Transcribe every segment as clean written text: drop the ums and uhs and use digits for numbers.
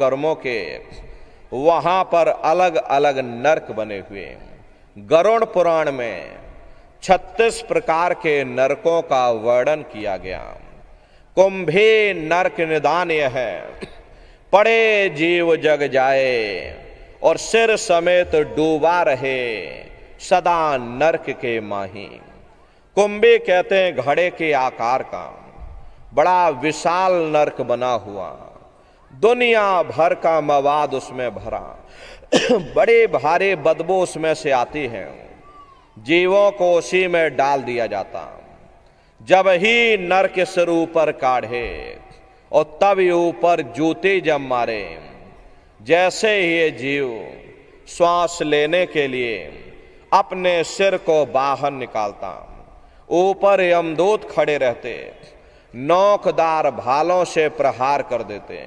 कर्मों के वहां पर अलग अलग नरक बने हुए। गरुड़ पुराण में 36 प्रकार के नरकों का वर्णन किया गया। कुंभे नरक निदान यह है, पड़े जीव जग जाए और सिर समेत डूबा रहे सदा नरक के माही। कुंभे कहते हैं घड़े के आकार का बड़ा विशाल नरक बना हुआ, दुनिया भर का मवाद उसमें भरा, बड़े भारी बदबू उसमें से आती है, जीवों को उसी में डाल दिया जाता। जब ही नरक सिर ऊपर काढ़े और तब ऊपर जूते जब मारे, जैसे ही ये जीव श्वास लेने के लिए अपने सिर को बाहर निकालता, ऊपर यमदूत खड़े रहते, नोकदार भालों से प्रहार कर देते,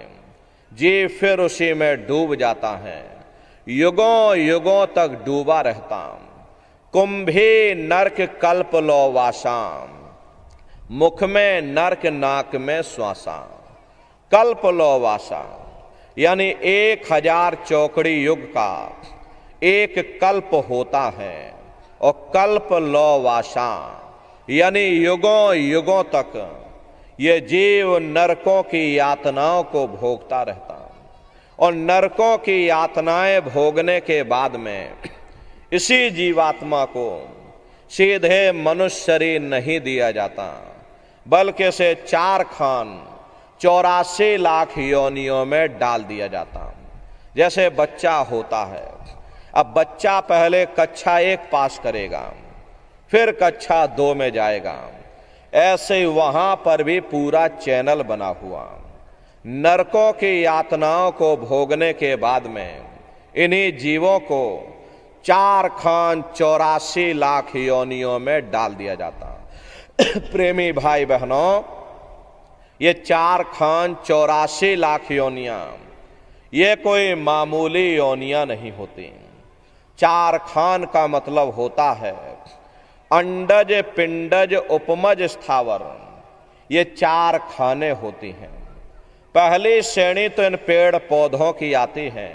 जीव फिर उसी में डूब जाता है, युगों युगों तक डूबा रहता। कुंभे नरक कल्प लो वासाम, मुख में नरक नाक में श्वासा। कल्प लो वासा यानी 1000 चौकड़ी युग का एक कल्प होता है, और कल्प लो वासा यानी युगों युगों तक ये जीव नरकों की यातनाओं को भोगता रहता। और नरकों की यातनाएं भोगने के बाद में इसी जीवात्मा को सीधे मनुष्य शरीर नहीं दिया जाता, बल्कि इसे 4 खान 84 लाख योनियों में डाल दिया जाता। जैसे बच्चा होता है, अब बच्चा पहले कक्षा 1 पास करेगा, फिर कक्षा 2 में जाएगा, ऐसे ही वहां पर भी पूरा चैनल बना हुआ। नरकों की यातनाओं को भोगने के बाद में इन्हीं जीवों को 4 खान 84 लाख योनियों में डाल दिया जाता। प्रेमी भाई बहनों, ये 4 खान 84 लाख योनियां ये कोई मामूली योनियां नहीं होती। 4 खान का मतलब होता है अंडज पिंडज उपमज स्थावर, ये 4 खाने होती हैं। पहली श्रेणी तो इन पेड़ पौधों की आती है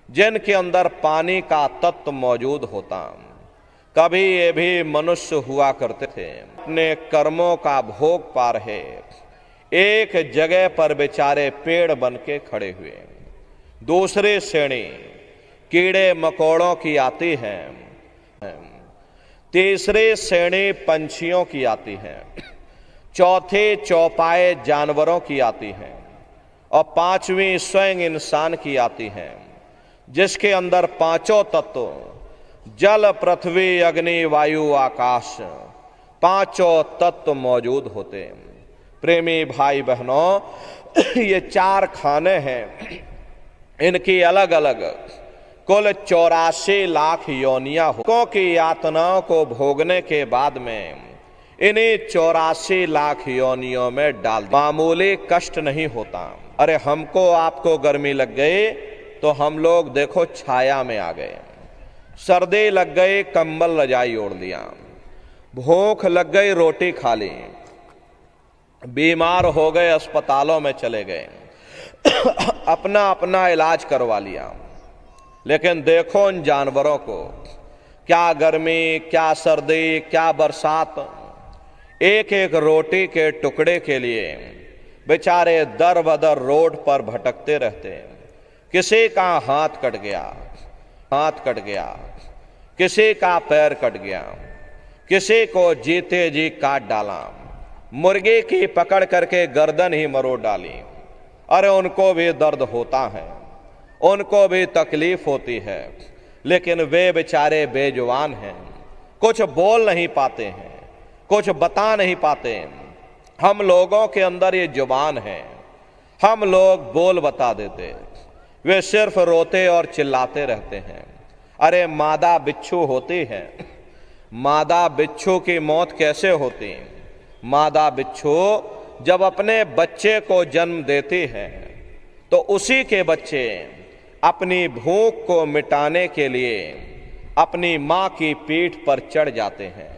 जिनके अंदर पानी का तत्व मौजूद होता। कभी ये भी मनुष्य हुआ करते थे, अपने कर्मों का भोग पा रहे, एक जगह पर बेचारे पेड़ बन के खड़े हुए। दूसरी श्रेणी कीड़े मकोड़ों की आती है, तीसरी श्रेणी पंछियों की आती है, चौथी चौपाए जानवरों की आती है, और 5वीं स्वयं इंसान की आती है, जिसके अंदर 5 तत्व जल पृथ्वी अग्नि वायु आकाश 5 तत्व मौजूद होते। प्रेमी भाई बहनों, ये 4 खाने हैं, इनकी अलग अलग कुल 84 लाख योनियां हो की यातनाओं को भोगने के बाद में इन्हीं 84 लाख योनियों में डाल। मामूली कष्ट नहीं होता। अरे हमको आपको गर्मी लग गई तो हम लोग देखो छाया में आ गए, सर्दी लग गई कंबल रजाई ओढ़ लिया, भूख लग गई रोटी खा ली, बीमार हो गए अस्पतालों में चले गए, अपना अपना इलाज करवा लिया। लेकिन देखो उन जानवरों को, क्या गर्मी, क्या सर्दी, क्या बरसात, एक एक रोटी के टुकड़े के लिए बेचारे दर बदर रोड पर भटकते रहते हैं। किसी का हाथ कट गया, किसी का पैर कट गया, किसी को जीते जी काट डाला, मुर्गी की पकड़ करके गर्दन ही मरोड़ डाली। अरे उनको भी दर्द होता है, उनको भी तकलीफ होती है, लेकिन वे बेचारे बेजुबान हैं, कुछ बोल नहीं पाते हैं, कुछ बता नहीं पाते हैं। हम लोगों के अंदर ये जुबान है, हम लोग बोल बता देते, वे सिर्फ रोते और चिल्लाते रहते हैं। अरे मादा बिच्छू होती है, मादा बिच्छू की मौत कैसे होती? मादा बिच्छू जब अपने बच्चे को जन्म देती है तो उसी के बच्चे अपनी भूख को मिटाने के लिए अपनी माँ की पीठ पर चढ़ जाते हैं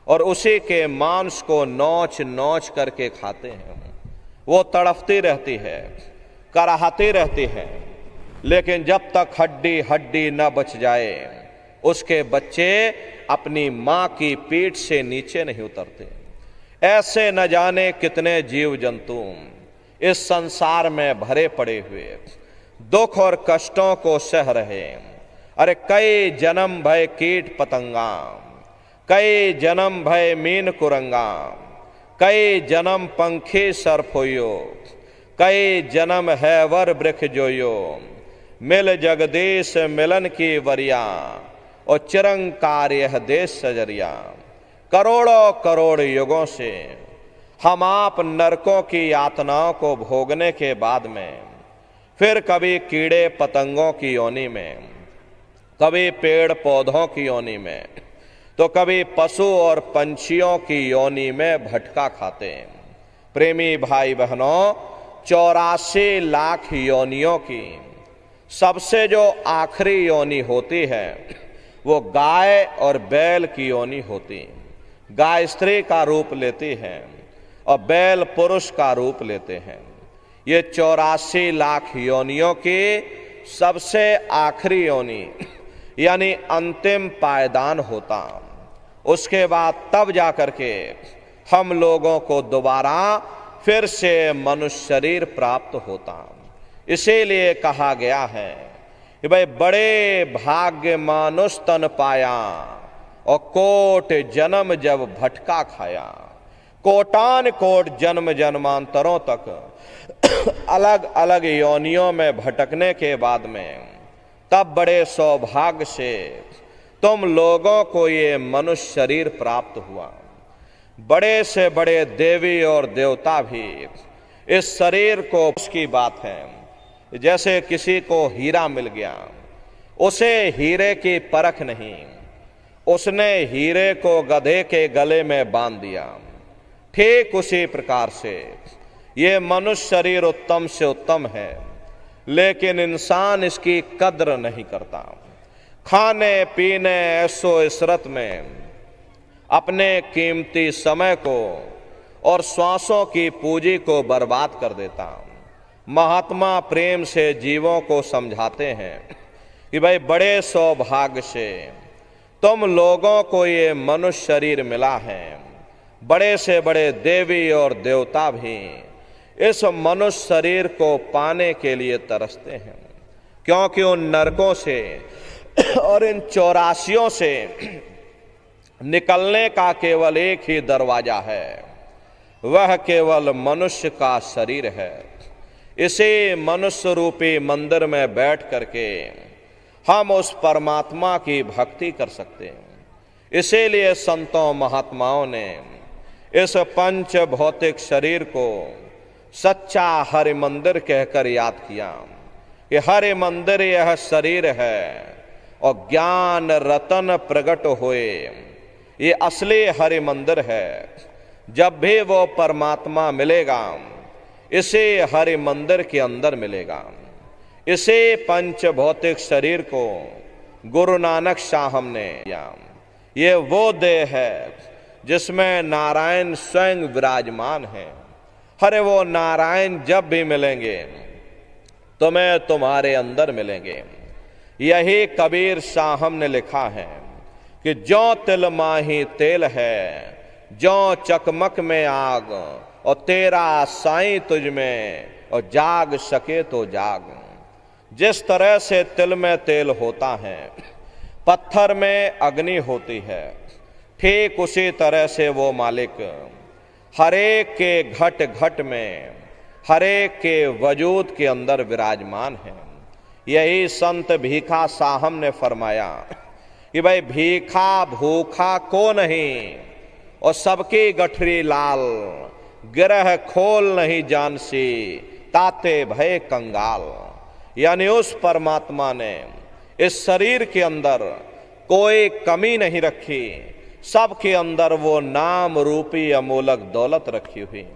और उसी के मांस को नोच नोच करके खाते हैं। वो तड़पती रहती है, कराहती रहती हैं, लेकिन जब तक हड्डी हड्डी न बच जाए उसके बच्चे अपनी मां की पीठ से नीचे नहीं उतरते। ऐसे न जाने कितने जीव जंतु इस संसार में भरे पड़े हुए दुख और कष्टों को सह रहे। अरे कई जन्म भय कीट पतंगा, कई जन्म भय मीन कुरंगा, कई जन्म पंखी सरफोयो, कई जन्म है वर वृक्ष जोयो, मिल जगदीश मिलन की वरिया और चिरंकार यह देश सजरिया। करोड़ों करोड़ युगों से हम आप नरकों की यातनाओं को भोगने के बाद में फिर कभी कीड़े पतंगों की योनि में, कभी पेड़ पौधों की योनि में, तो कभी पशु और पंछियों की योनि में भटका खाते हैं। प्रेमी भाई बहनों, 84 लाख योनियों की सबसे जो आखिरी योनि होती है वो गाय और बैल की योनि होती है। गाय स्त्री का रूप लेती है और बैल पुरुष का रूप लेते हैं। ये 84 लाख योनियों की सबसे आखिरी योनि यानी अंतिम पायदान होता। उसके बाद तब जाकर के हम लोगों को दोबारा फिर से मनुष्य शरीर प्राप्त होता। इसीलिए कहा गया है कि भाई बड़े भाग्य मानुष तन पाया और कोट जन्म जब भटका खाया। कोटान कोट जन्म जन्मांतरों तक अलग अलग योनियों में भटकने के बाद में तब बड़े सौभाग्य से तुम लोगों को ये मनुष्य शरीर प्राप्त हुआ। बड़े से बड़े देवी और देवता भी इस शरीर को, उसकी बात है जैसे किसी को हीरा मिल गया, उसे हीरे की परख नहीं, उसने हीरे को गधे के गले में बांध दिया। ठीक उसी प्रकार से ये मनुष्य शरीर उत्तम से उत्तम है, लेकिन इंसान इसकी कद्र नहीं करता। खाने पीने ऐसो इशरत में अपने कीमती समय को और श्वासों की पूंजी को बर्बाद कर देता। महात्मा प्रेम से जीवों को समझाते हैं कि भाई बड़े सौभाग्य से तुम लोगों को ये मनुष्य शरीर मिला है। बड़े से बड़े देवी और देवता भी इस मनुष्य शरीर को पाने के लिए तरसते हैं, क्योंकि उन नरकों से और इन 84 से निकलने का केवल एक ही दरवाजा है, वह केवल मनुष्य का शरीर है। इसी मनुष्य रूपी मंदिर में बैठ करके हम उस परमात्मा की भक्ति कर सकते हैं। इसीलिए संतों महात्माओं ने इस पंच भौतिक शरीर को सच्चा हरि मंदिर कहकर याद किया कि हरि मंदिर यह शरीर है और ज्ञान रतन प्रकट होए, ये असली हरि मंदिर है। जब भी वो परमात्मा मिलेगा इसे हरि मंदिर के अंदर मिलेगा। इसे पंच भौतिक शरीर को गुरु नानक साहब ने दिया। ये वो देह है जिसमें नारायण स्वयं विराजमान है। अरे वो नारायण जब भी मिलेंगे तुम्हें तुम्हारे अंदर मिलेंगे। यही कबीर साहब ने लिखा है कि जो तिल माही तेल है, जो चकमक में आग, और तेरा साईं तुझ में और जाग सके तो जाग। जिस तरह से तिल में तेल होता है, पत्थर में अग्नि होती है, ठीक उसी तरह से वो मालिक हरेक के घट घट में, हरेक के वजूद के अंदर विराजमान है। यही संत भीखा साहब ने फरमाया कि भाई भीखा भूखा को नहीं और सबकी गठरी लाल, गिरह खोल नहीं जानसी ताते भय कंगाल। यानी उस परमात्मा ने इस शरीर के अंदर कोई कमी नहीं रखी, सबके अंदर वो नाम रूपी अमूलक दौलत रखी हुई।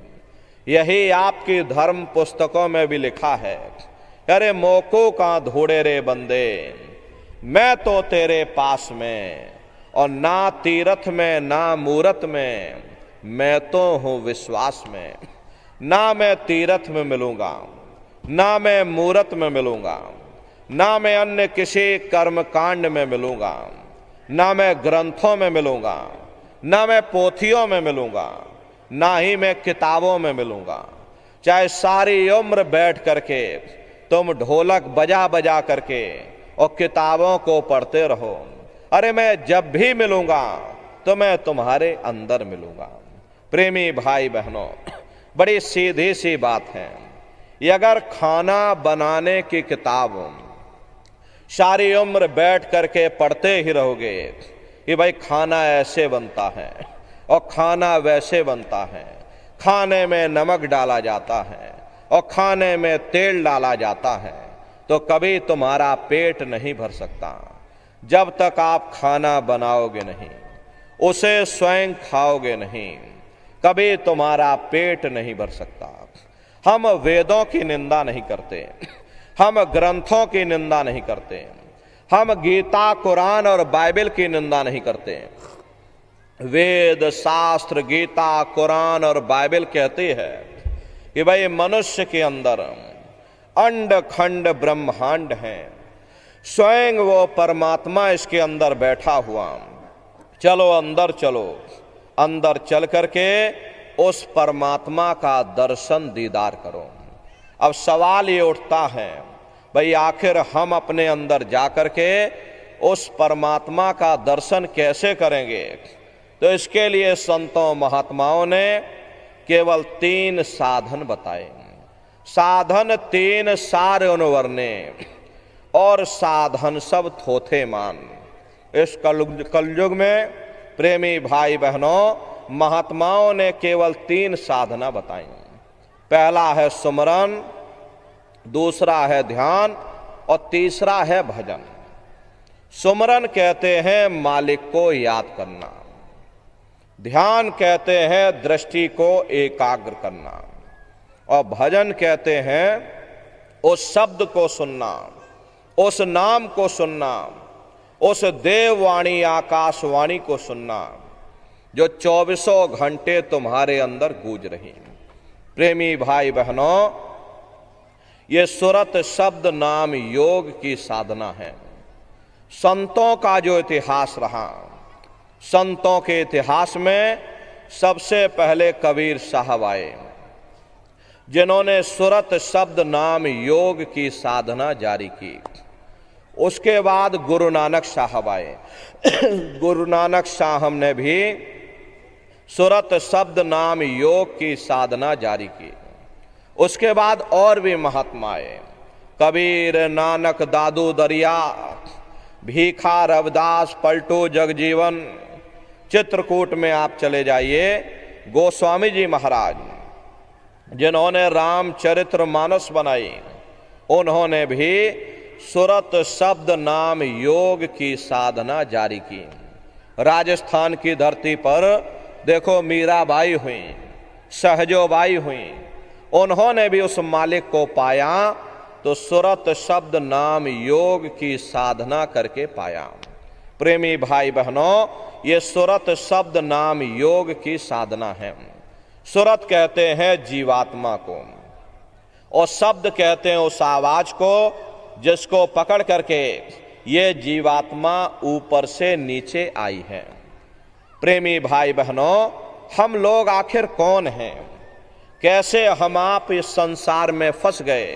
यही आपकी धर्म पुस्तकों में भी लिखा है, अरे मोको का धोड़े रे बंदे, मैं तो तेरे पास में, और ना तीरथ में ना मूरत में, मैं तो हूं विश्वास में। ना मैं तीरथ में मिलूंगा, ना मैं मूरत में मिलूंगा, ना मैं अन्य किसी कर्म कांड में मिलूंगा, ना मैं ग्रंथों में मिलूंगा, ना मैं पोथियों में मिलूंगा, ना ही मैं किताबों में मिलूंगा। चाहे सारी उम्र बैठ करके तुम ढोलक बजा बजा करके और किताबों को पढ़ते रहो, अरे मैं जब भी मिलूंगा तो मैं तुम्हारे अंदर मिलूंगा। प्रेमी भाई बहनों, बड़ी सीधी सी बात है। ये अगर खाना बनाने की किताब सारी उम्र बैठ करके पढ़ते ही रहोगे कि भाई खाना ऐसे बनता है और खाना वैसे बनता है, खाने में नमक डाला जाता है और खाने में तेल डाला जाता है, तो कभी तुम्हारा पेट नहीं भर सकता जब तक आप खाना बनाओगे नहीं, उसे स्वयं खाओगे नहीं, कभी तुम्हारा पेट नहीं भर सकता। हम वेदों की निंदा नहीं करते, हम ग्रंथों की निंदा नहीं करते, हम गीता कुरान और बाइबल की निंदा नहीं करते। वेद शास्त्र गीता कुरान और बाइबल कहती है कि भाई मनुष्य के अंदर अंड खंड ब्रह्मांड है, स्वयं वो परमात्मा इसके अंदर बैठा हुआ। चलो अंदर चलो, अंदर चल करके उस परमात्मा का दर्शन दीदार करो। अब सवाल ये उठता है, भाई आखिर हम अपने अंदर जा करके उस परमात्मा का दर्शन कैसे करेंगे? तो इसके लिए संतों महात्माओं ने केवल 3 साधन बताए। साधन 3 सारे उनवर्णे और साधन सब थोथे मान। इस कलयुग में प्रेमी भाई बहनों, महात्माओं ने केवल 3 साधना बताई। पहला है सुमरन, दूसरा है ध्यान और तीसरा है भजन। सुमरन कहते हैं मालिक को याद करना, ध्यान कहते हैं दृष्टि को एकाग्र करना, और भजन कहते हैं उस शब्द को सुनना, उस नाम को सुनना, उस देववाणी आकाशवाणी को सुनना जो 24 घंटे तुम्हारे अंदर गूंज रही। प्रेमी भाई बहनों, ये सुरत शब्द नाम योग की साधना है। संतों का जो इतिहास रहा, संतों के इतिहास में सबसे पहले कबीर साहब आए, जिन्होंने सुरत शब्द नाम योग की साधना जारी की। उसके बाद गुरु नानक साहब आए। गुरु नानक साहब ने भी सुरत शब्द नाम योग की साधना जारी की। उसके बाद और भी महात्मा आए, कबीर, नानक, दादू दरिया, भीखा, रविदास, पलटू, जगजीवन। चित्रकूट में आप चले जाइए, गोस्वामी जी महाराज जिन्होंने रामचरित्र मानस बनाई, उन्होंने भी सुरत शब्द नाम योग की साधना जारी की। राजस्थान की धरती पर देखो मीराबाई हुई, सहजोबाई हुई, उन्होंने भी उस मालिक को पाया तो सुरत शब्द नाम योग की साधना करके पाया। प्रेमी भाई बहनों, ये सुरत शब्द नाम योग की साधना है। सुरत कहते हैं जीवात्मा को, और शब्द कहते हैं उस आवाज को जिसको पकड़ करके ये जीवात्मा ऊपर से नीचे आई है। प्रेमी भाई बहनों, हम लोग आखिर कौन हैं? कैसे हम आप इस संसार में फंस गए?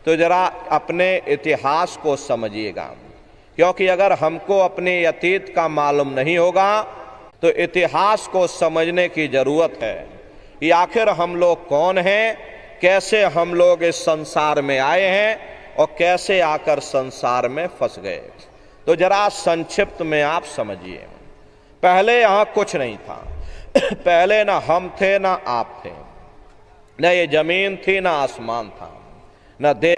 तो जरा अपने इतिहास को समझिएगा, क्योंकि अगर हमको अपने अतीत का मालूम नहीं होगा तो इतिहास को समझने की जरूरत है कि आखिर हम लोग कौन हैं, कैसे हम लोग इस संसार में आए हैं और कैसे आकर संसार में फंस गए। तो जरा संक्षिप्त में आप समझिए। पहले यहाँ कुछ नहीं था। पहले ना हम थे ना आप थे, न ये जमीन थी ना आसमान था, न दे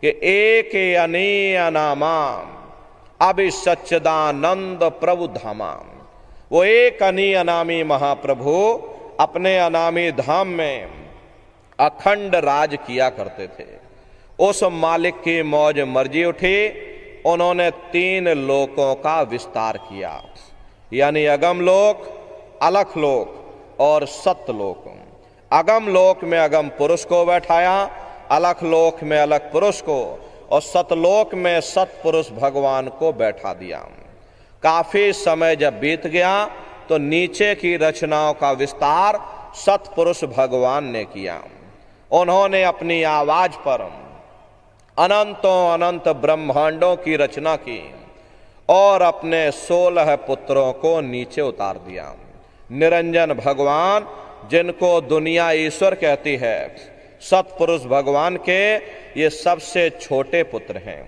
कि एक अनी अनामा अभि सच्चिदानंद प्रभु धामा। वो एक अनी अनामी महाप्रभु अपने अनामी धाम में अखंड राज किया करते थे। उस मालिक की मौज मर्जी उठी, उन्होंने 3 लोकों का विस्तार किया, यानी अगम लोक, अलख लोक और सत्य लोक। अगम लोक में अगम पुरुष को बैठाया, अलख लोक में अलख पुरुष को और सतलोक में सतपुरुष भगवान को बैठा दिया। काफी समय जब बीत गया तो नीचे की रचनाओं का विस्तार सतपुरुष भगवान ने किया। उन्होंने अपनी आवाज पर अनंतों अनंत ब्रह्मांडों की रचना की और अपने 16 पुत्रों को नीचे उतार दिया। निरंजन भगवान, जिनको दुनिया ईश्वर कहती है, सतपुरुष भगवान के ये सबसे छोटे पुत्र हैं।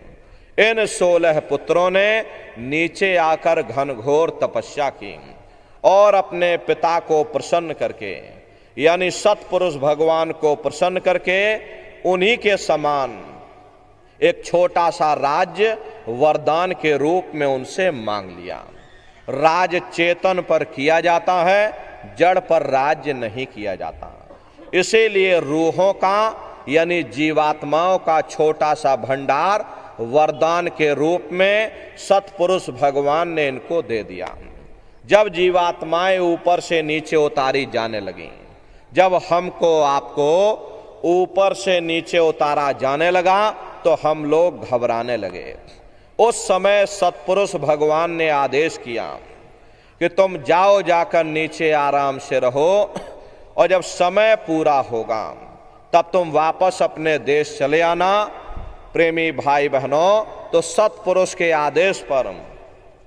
इन 16 पुत्रों ने नीचे आकर घनघोर तपस्या की और अपने पिता को प्रसन्न करके, यानी सतपुरुष भगवान को प्रसन्न करके, उन्हीं के समान एक छोटा सा राज्य वरदान के रूप में उनसे मांग लिया। राज चेतन पर किया जाता है, जड़ पर राज्य नहीं किया जाता। इसीलिए रूहों का यानी जीवात्माओं का छोटा सा भंडार वरदान के रूप में सतपुरुष भगवान ने इनको दे दिया। जब जीवात्माएं ऊपर से नीचे उतारी जाने लगी, जब हमको आपको ऊपर से नीचे उतारा जाने लगा तो हम लोग घबराने लगे। उस समय सतपुरुष भगवान ने आदेश किया कि तुम जाओ, जाकर नीचे आराम से रहो और जब समय पूरा होगा तब तुम वापस अपने देश चले आना। प्रेमी भाई बहनों, तो सतपुरुष के आदेश पर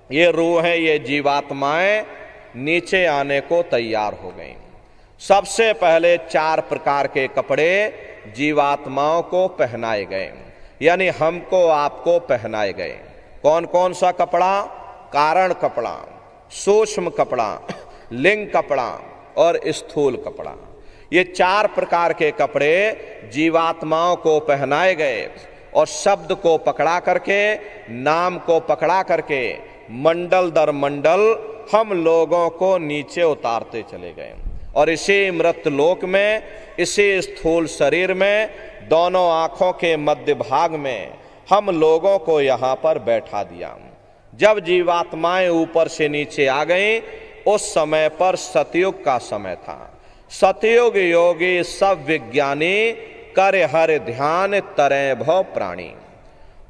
ये रूहें, ये जीवात्माएं नीचे आने को तैयार हो गईं। सबसे पहले 4 प्रकार के कपड़े जीवात्माओं को पहनाए गए, यानी हमको आपको पहनाए गए। कौन कौन सा कपड़ा? कारण कपड़ा, सूक्ष्म कपड़ा, लिंग कपड़ा और स्थूल कपड़ा। ये 4 प्रकार के कपड़े जीवात्माओं को पहनाए गए और शब्द को पकड़ा करके, नाम को पकड़ा करके मंडल दर मंडल हम लोगों को नीचे उतारते चले गए। और इसी मृत लोक में, इसी स्थूल शरीर में, दोनों आंखों के मध्य भाग में हम लोगों को यहाँ पर बैठा दिया। जब जीवात्माएं ऊपर से नीचे आ गईं, उस समय पर सतयुग का समय था। सतयुग योगी सब विज्ञानी, करे हर ध्यान तरे भव प्राणी।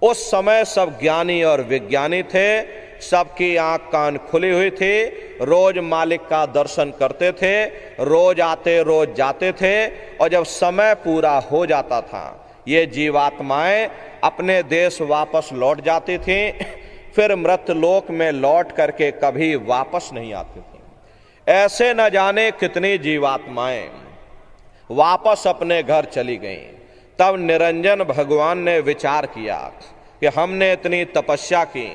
उस समय सब ज्ञानी और विज्ञानी थे, सबकी आंख कान खुली हुई थी, रोज मालिक का दर्शन करते थे, रोज आते रोज जाते थे। और जब समय पूरा हो जाता था, ये जीवात्माएं अपने देश वापस लौट जाती थी, फिर मृत लोक में लौट करके कभी वापस नहीं आती थी। ऐसे न जाने कितनी जीवात्माएं वापस अपने घर चली गईं। तब निरंजन भगवान ने विचार किया कि हमने इतनी तपस्या की,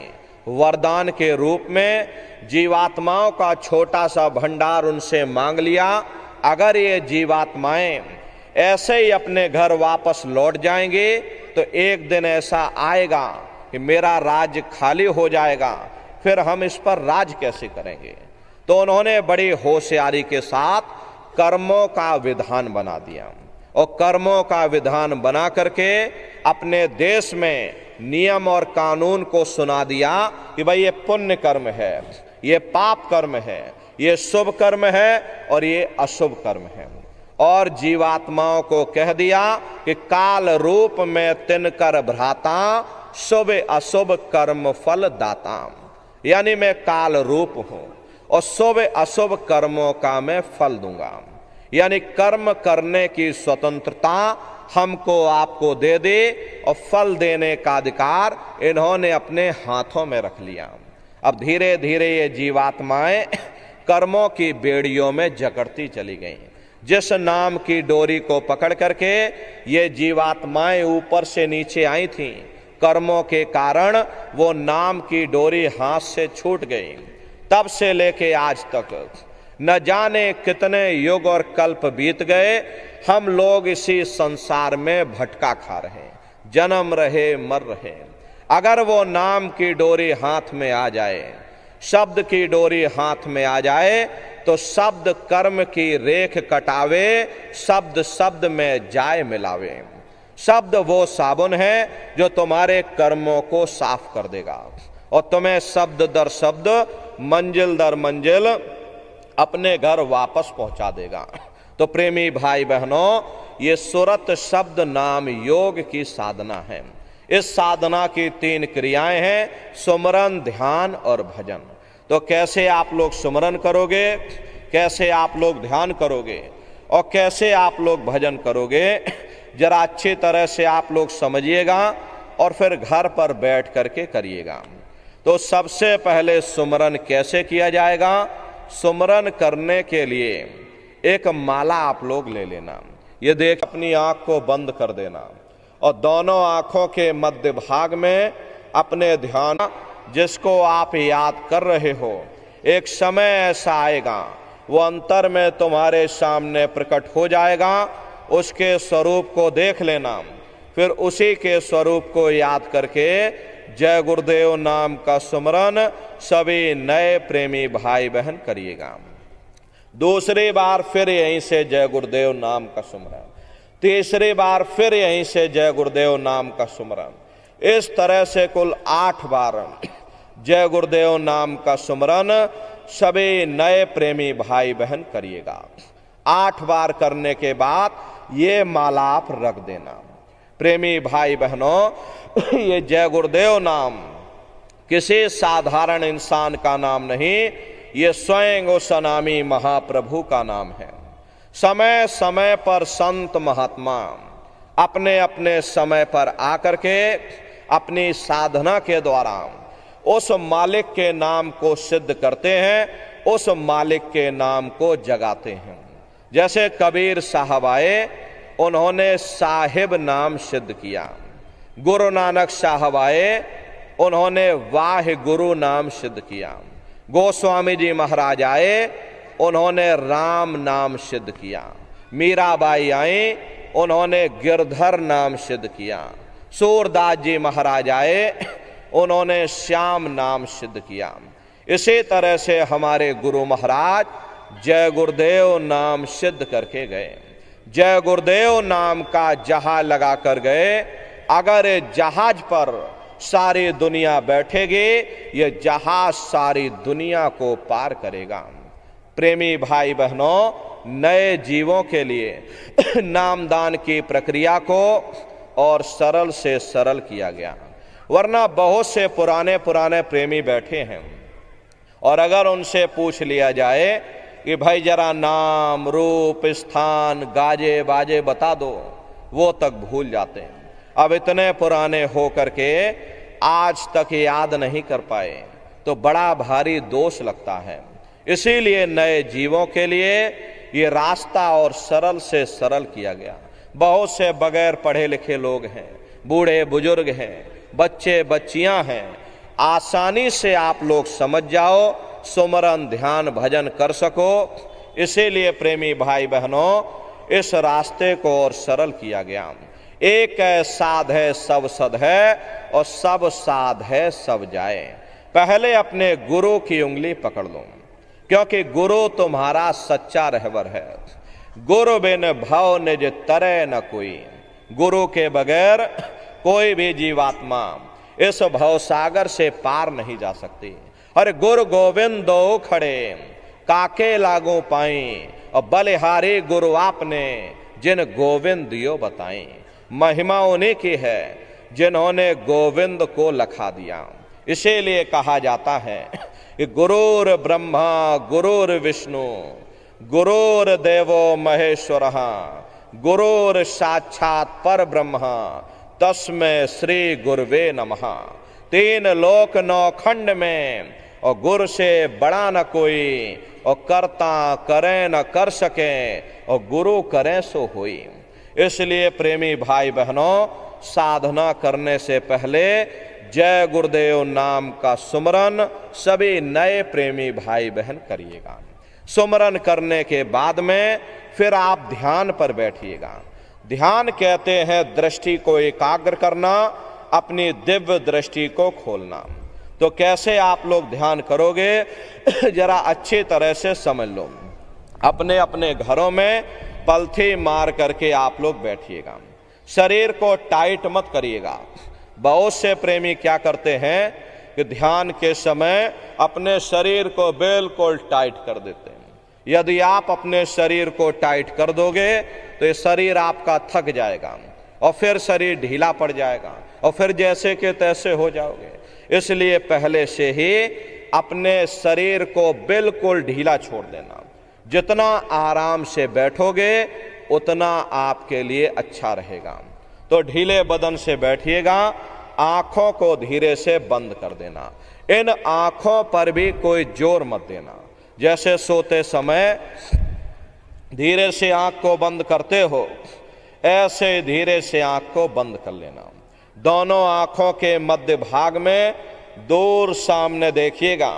वरदान के रूप में जीवात्माओं का छोटा सा भंडार उनसे मांग लिया। अगर ये जीवात्माएं ऐसे ही अपने घर वापस लौट जाएंगे तो एक दिन ऐसा आएगा कि मेरा राज्य खाली हो जाएगा, फिर हम इस पर राज कैसे करेंगे। तो उन्होंने बड़ी होशियारी के साथ कर्मों का विधान बना दिया और कर्मों का विधान बना करके अपने देश में नियम और कानून को सुना दिया कि भाई ये पुण्य कर्म है, ये पाप कर्म है, ये शुभ कर्म है और ये अशुभ कर्म है। और जीवात्माओं को कह दिया कि काल रूप में तिनकर भ्राता, शुभ अशुभ कर्म फल दाता। यानी मैं काल रूप हूं और शुभ अशुभ कर्मों का मैं फल दूंगा। यानी कर्म करने की स्वतंत्रता हमको आपको दे दे और फल देने का अधिकार इन्होंने अपने हाथों में रख लिया। अब धीरे धीरे ये जीवात्माएं कर्मों की बेड़ियों में जकड़ती चली गईं। जिस नाम की डोरी को पकड़ करके ये जीवात्माएं ऊपर से नीचे आई थीं, कर्मों के कारण वो नाम की डोरी हाथ से छूट गई। तब से लेके आज तक न जाने कितने युग और कल्प बीत गए, हम लोग इसी संसार में भटका खा रहे, जन्म रहे मर रहे। अगर वो नाम की डोरी हाथ में आ जाए, शब्द की डोरी हाथ में आ जाए, तो शब्द कर्म की रेख कटावे, शब्द शब्द में जाए मिलावे। शब्द वो साबुन है जो तुम्हारे कर्मों को साफ कर देगा और तुम्हें शब्द दर शब्द, मंजिल दर मंजिल अपने घर वापस पहुंचा देगा। तो प्रेमी भाई बहनों, ये सुरत शब्द नाम योग की साधना है। इस साधना की 3 क्रियाएं हैं, सुमरन, ध्यान और भजन। तो कैसे आप लोग सुमरन करोगे, कैसे आप लोग ध्यान करोगे और कैसे आप लोग भजन करोगे, जरा अच्छी तरह से आप लोग समझिएगा और फिर घर पर बैठ करके करिएगा। तो सबसे पहले सुमरन कैसे किया जाएगा? सुमरन करने के लिए एक माला आप लोग ले लेना। ये देख, अपनी आंख को बंद कर देना और दोनों आंखों के मध्य भाग में अपने ध्यान, जिसको आप याद कर रहे हो, एक समय ऐसा आएगा वो अंतर में तुम्हारे सामने प्रकट हो जाएगा। उसके स्वरूप को देख लेना, फिर उसी के स्वरूप को याद करके जय गुरुदेव नाम का सुमरन सभी नए प्रेमी भाई बहन करिएगा। दूसरी बार फिर यहीं से जय गुरुदेव नाम का सुमरन, तीसरी बार फिर यहीं से जय गुरुदेव नाम का सुमरन। इस तरह से कुल 8 बार जय गुरुदेव नाम का सुमरन सभी नए प्रेमी भाई बहन करिएगा। 8 बार करने के बाद ये माला आप रख देना। प्रेमी भाई बहनों, ये जय गुरुदेव नाम किसी साधारण इंसान का नाम नहीं, ये स्वयं उस अनामी महाप्रभु का नाम है। समय समय पर संत महात्मा अपने अपने समय पर आकर के अपनी साधना के द्वारा उस मालिक के नाम को सिद्ध करते हैं, उस मालिक के नाम को जगाते हैं। जैसे कबीर साहब आए, उन्होंने साहिब नाम सिद्ध किया। गुरु नानक साहब आए, उन्होंने वाह गुरु नाम सिद्ध किया। गोस्वामी जी महाराज आए, उन्होंने राम नाम सिद्ध किया। मीराबाई आई, उन्होंने गिरधर नाम सिद्ध किया। सूरदास जी महाराज आए, उन्होंने श्याम नाम सिद्ध किया। इसी तरह से हमारे गुरु महाराज जय गुरुदेव नाम सिद्ध करके गए। जय गुरुदेव नाम का जहाज लगा कर गए। अगर जहाज पर सारी दुनिया बैठेगी, ये जहाज सारी दुनिया को पार करेगा। प्रेमी भाई बहनों, नए जीवों के लिए नामदान की प्रक्रिया को और सरल से सरल किया गया। वरना बहुत से पुराने पुराने प्रेमी बैठे हैं और अगर उनसे पूछ लिया जाए कि भाई जरा नाम, रूप, स्थान, गाजे बाजे बता दो, वो तक भूल जाते हैं। अब इतने पुराने हो करके आज तक याद नहीं कर पाए तो बड़ा भारी दोष लगता है। इसीलिए नए जीवों के लिए ये रास्ता और सरल से सरल किया गया। बहुत से बगैर पढ़े लिखे लोग हैं, बूढ़े बुजुर्ग हैं, बच्चे बच्चियां हैं। आसानी से आप लोग समझ जाओ, सुमरन ध्यान भजन कर सको। इसीलिए प्रेमी भाई बहनों, इस रास्ते को और सरल किया गया। एक है साध है सब सद है और सब साध है सब जाए। पहले अपने गुरु की उंगली पकड़ लो, क्योंकि गुरु तुम्हारा सच्चा रहबर है। गुरु बिन भव निज तरे न कोई। गुरु के बगैर कोई भी जीवात्मा इस भव सागर से पार नहीं जा सकती। अरे गुरु गोविंद दो खड़े काके लागो पाई, और बलिहारी गुरु आपने जिन गोविंद दियो बताई। महिमा उन्हीं की है जिन्होंने गोविंद को लखा दिया। इसीलिए कहा जाता है कि गुरुर ब्रह्मा गुरुर विष्णु गुरुर देवो महेश्वर गुरुर साक्षात पर ब्रह्म तस्मै श्री गुरुवे नमः। 3 लोक 9 खंड में और गुरु से बड़ा न कोई, और करता करे न कर सके, और गुरु करे सो होई। इसलिए प्रेमी भाई बहनों, साधना करने से पहले जय गुरुदेव नाम का सुमरन सभी नए प्रेमी भाई बहन करिएगा। सुमरन करने के बाद में फिर आप ध्यान पर बैठिएगा। ध्यान कहते हैं दृष्टि को एकाग्र करना, अपनी दिव्य दृष्टि को खोलना। तो कैसे आप लोग ध्यान करोगे, जरा अच्छी तरह से समझ लो। अपने अपने घरों में पलथी मार करके आप लोग बैठिएगा। शरीर को टाइट मत करिएगा। बहुत से प्रेमी क्या करते हैं कि ध्यान के समय अपने शरीर को बिल्कुल टाइट कर देते हैं। यदि आप अपने शरीर को टाइट कर दोगे तो ये शरीर आपका थक जाएगा और फिर शरीर ढीला पड़ जाएगा और फिर जैसे के तैसे हो जाओगे। इसलिए पहले से ही अपने शरीर को बिल्कुल ढीला छोड़ देना। जितना आराम से बैठोगे उतना आपके लिए अच्छा रहेगा। तो ढीले बदन से बैठिएगा, आंखों को धीरे से बंद कर देना। इन आंखों पर भी कोई जोर मत देना। जैसे सोते समय धीरे से आंख को बंद करते हो, ऐसे धीरे से आंख को बंद कर लेना। दोनों आंखों के मध्य भाग में दूर सामने देखिएगा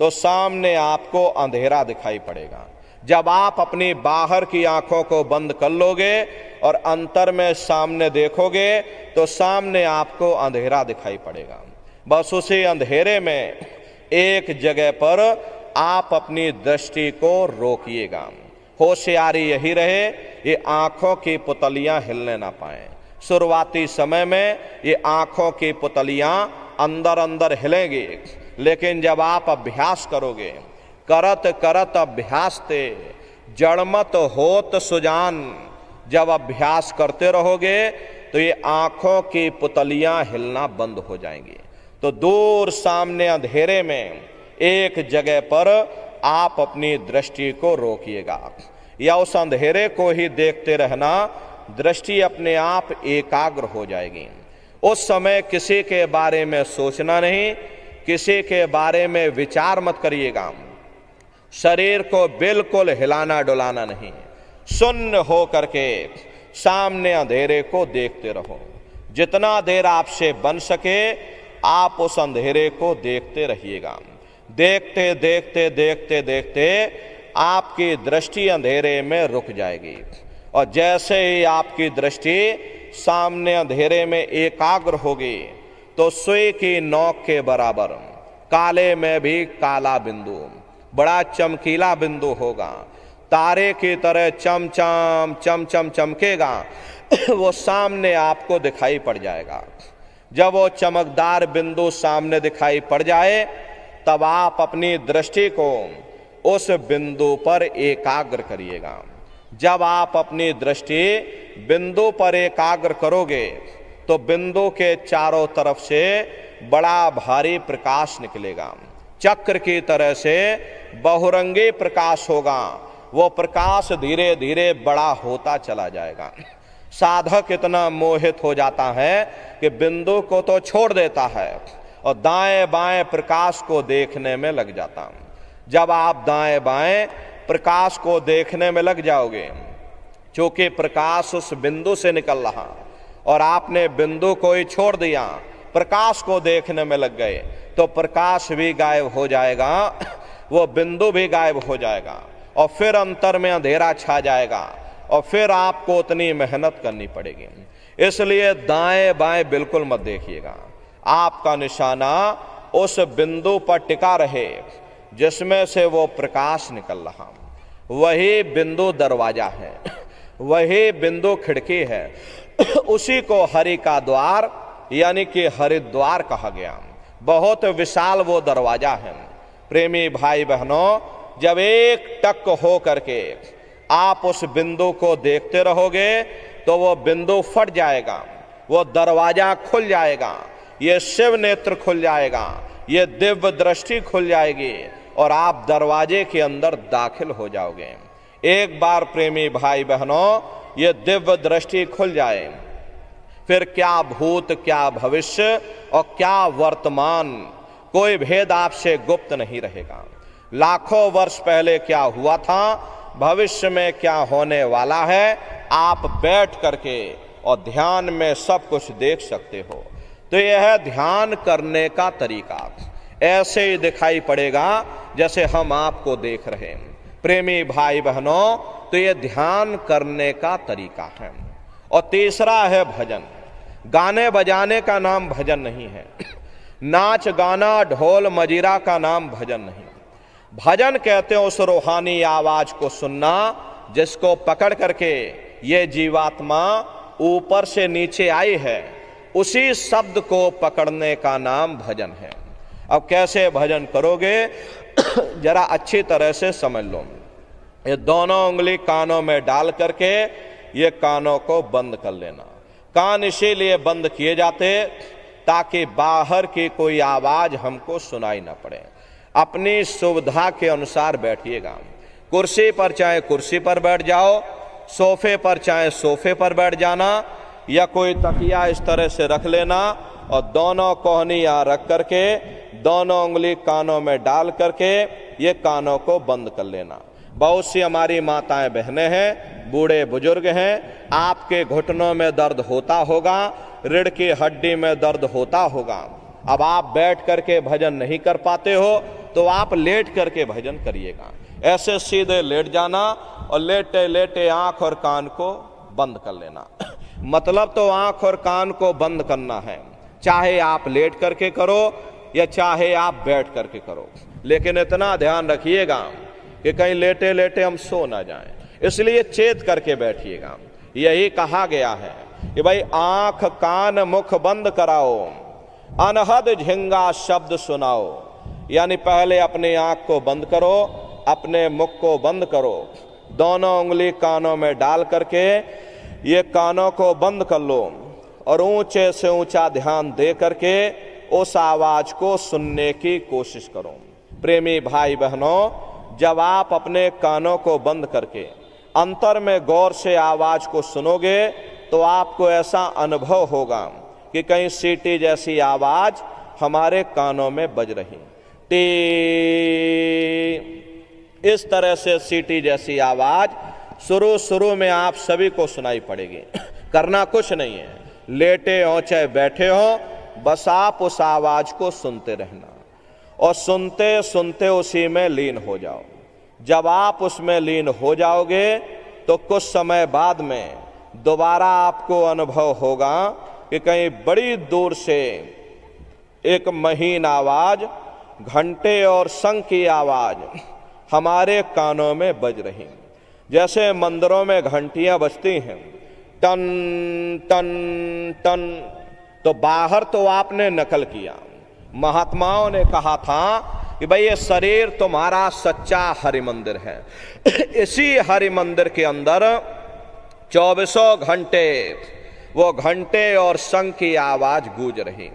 तो सामने आपको अंधेरा दिखाई पड़ेगा। जब आप अपनी बाहर की आंखों को बंद कर लोगे और अंतर में सामने देखोगे तो सामने आपको अंधेरा दिखाई पड़ेगा। बस उसी अंधेरे में एक जगह पर आप अपनी दृष्टि को रोकिएगा। होशियारी यही रहे ये आंखों की पुतलियां हिलने ना पाए। शुरुआती समय में ये आंखों की पुतलियां अंदर अंदर हिलेंगी, लेकिन जब आप अभ्यास करोगे, करत करत अभ्यास ते जड़मत होत सुजान, जब अभ्यास करते रहोगे तो ये आंखों की पुतलियां हिलना बंद हो जाएंगी। तो दूर सामने अंधेरे में एक जगह पर आप अपनी दृष्टि को रोकिएगा या उस अंधेरे को ही देखते रहना। दृष्टि अपने आप एकाग्र हो जाएगी। उस समय किसी के बारे में सोचना नहीं, किसी के बारे में विचार मत करिएगा। शरीर को बिल्कुल हिलाना डुलाना नहीं, शून्य हो करके सामने अंधेरे को देखते रहो। जितना देर आपसे बन सके आप उस अंधेरे को देखते रहिएगा। देखते देखते देखते देखते आपकी दृष्टि अंधेरे में रुक जाएगी और जैसे ही आपकी दृष्टि सामने अंधेरे में एकाग्र होगी तो सुई की नोक के बराबर काले में भी काला बिंदु, बड़ा चमकीला बिंदु होगा, तारे की तरह चमचम चमचम चमकेगा, वो सामने आपको दिखाई पड़ जाएगा। जब वो चमकदार बिंदु सामने दिखाई पड़ जाए तब आप अपनी दृष्टि को उस बिंदु पर एकाग्र करिएगा। जब आप अपनी दृष्टि बिंदु पर एकाग्र करोगे तो बिंदु के चारों तरफ से बड़ा भारी प्रकाश निकलेगा, चक्र की तरह से बहुरंगी प्रकाश होगा। वो प्रकाश धीरे धीरे बड़ा होता चला जाएगा। साधक इतना मोहित हो जाता है कि बिंदु को तो छोड़ देता है और दाएं बाएं प्रकाश को देखने में लग जाता। जब आप दाएं बाएं प्रकाश को देखने में लग जाओगे, क्योंकि प्रकाश उस बिंदु से निकल रहा और आपने बिंदु को ही छोड़ दिया, प्रकाश को देखने में लग गए, तो प्रकाश भी गायब हो जाएगा, वो बिंदु भी गायब हो जाएगा और फिर अंतर में अंधेरा छा जाएगा और फिर आपको उतनी मेहनत करनी पड़ेगी। इसलिए दाएं बाएं बिल्कुल मत देखिएगा। आपका निशाना उस बिंदु पर टिका रहे जिसमें से वो प्रकाश निकल रहा। वही बिंदु दरवाजा है, वही बिंदु खिड़की है। उसी को हरि का द्वार यानी कि हरिद्वार कहा गया। बहुत विशाल वो दरवाजा है। प्रेमी भाई बहनों, जब एक टक हो करके आप उस बिंदु को देखते रहोगे तो वो बिंदु फट जाएगा, वो दरवाजा खुल जाएगा, ये शिव नेत्र खुल जाएगा, ये दिव्य दृष्टि खुल जाएगी और आप दरवाजे के अंदर दाखिल हो जाओगे। एक बार प्रेमी भाई बहनों ये दिव्य दृष्टि खुल जाए, फिर क्या भूत क्या भविष्य और क्या वर्तमान, कोई भेद आपसे गुप्त नहीं रहेगा। लाखों वर्ष पहले क्या हुआ था, भविष्य में क्या होने वाला है, आप बैठ करके और ध्यान में सब कुछ देख सकते हो। तो यह है ध्यान करने का तरीका। ऐसे ही दिखाई पड़ेगा जैसे हम आपको देख रहे हैं। प्रेमी भाई बहनों, तो यह ध्यान करने का तरीका है। और तीसरा है भजन। गाने बजाने का नाम भजन नहीं है, नाच गाना ढोल मजीरा का नाम भजन नहीं। भजन कहते हैं उस रूहानी आवाज को सुनना जिसको पकड़ करके ये जीवात्मा ऊपर से नीचे आई है, उसी शब्द को पकड़ने का नाम भजन है। अब कैसे भजन करोगे जरा अच्छी तरह से समझ लो। ये दोनों उंगली कानों में डाल करके ये कानों को बंद कर लेना। कान इसीलिए बंद किए जाते ताकि बाहर की कोई आवाज हमको सुनाई ना पड़े। अपनी सुविधा के अनुसार बैठिएगा। कुर्सी पर चाहे कुर्सी पर बैठ जाओ, सोफे पर चाहे सोफे पर बैठ जाना, या कोई तकिया इस तरह से रख लेना और दोनों कोहनी यहाँ रख करके दोनों उंगली कानों में डाल करके ये कानों को बंद कर लेना। बहुत सी हमारी माताएं बहनें हैं, बूढ़े बुजुर्ग हैं, आपके घुटनों में दर्द होता होगा, रीढ़ की हड्डी में दर्द होता होगा। अब आप बैठ करके भजन नहीं कर पाते हो तो आप लेट करके भजन करिएगा। ऐसे सीधे लेट जाना और लेटे लेटे आंख और कान को बंद कर लेना। मतलब तो आंख और कान को बंद करना है, चाहे आप लेट करके करो या चाहे आप बैठ करके करो। लेकिन इतना ध्यान रखिएगा कि कहीं लेटे लेटे हम सो ना जाएं, इसलिए चेत करके बैठिएगा। यही कहा गया है कि भाई आंख कान मुख बंद कराओ, अनहद झिंगा शब्द सुनाओ। यानी पहले अपनी आंख को बंद करो, अपने मुख को बंद करो, दोनों उंगली कानों में डाल करके ये कानों को बंद कर लो और ऊंचे से ऊंचा ध्यान दे करके उस आवाज को सुनने की कोशिश करो। प्रेमी भाई बहनों, जब आप अपने कानों को बंद करके अंतर में गौर से आवाज को सुनोगे तो आपको ऐसा अनुभव होगा कि कहीं सीटी जैसी आवाज हमारे कानों में बज रही। टी, इस तरह से सीटी जैसी आवाज शुरू में आप सभी को सुनाई पड़ेगी। करना कुछ नहीं है, लेटे हो चाहे बैठे हो, बस आप उस आवाज को सुनते रहना और सुनते सुनते उसी में लीन हो जाओ। जब आप उसमें लीन हो जाओगे तो कुछ समय बाद में दोबारा आपको अनुभव होगा कि कहीं बड़ी दूर से एक महीन आवाज, घंटे और शंख की आवाज हमारे कानों में बज रही। जैसे मंदिरों में घंटियां बजती हैं, टन टन टन, तो बाहर तो आपने नकल किया। महात्माओं ने कहा था कि भाई ये शरीर तुम्हारा सच्चा हरि मंदिर है। इसी हरि मंदिर के अंदर 24 घंटे वो घंटे और शंख की आवाज गूंज रही।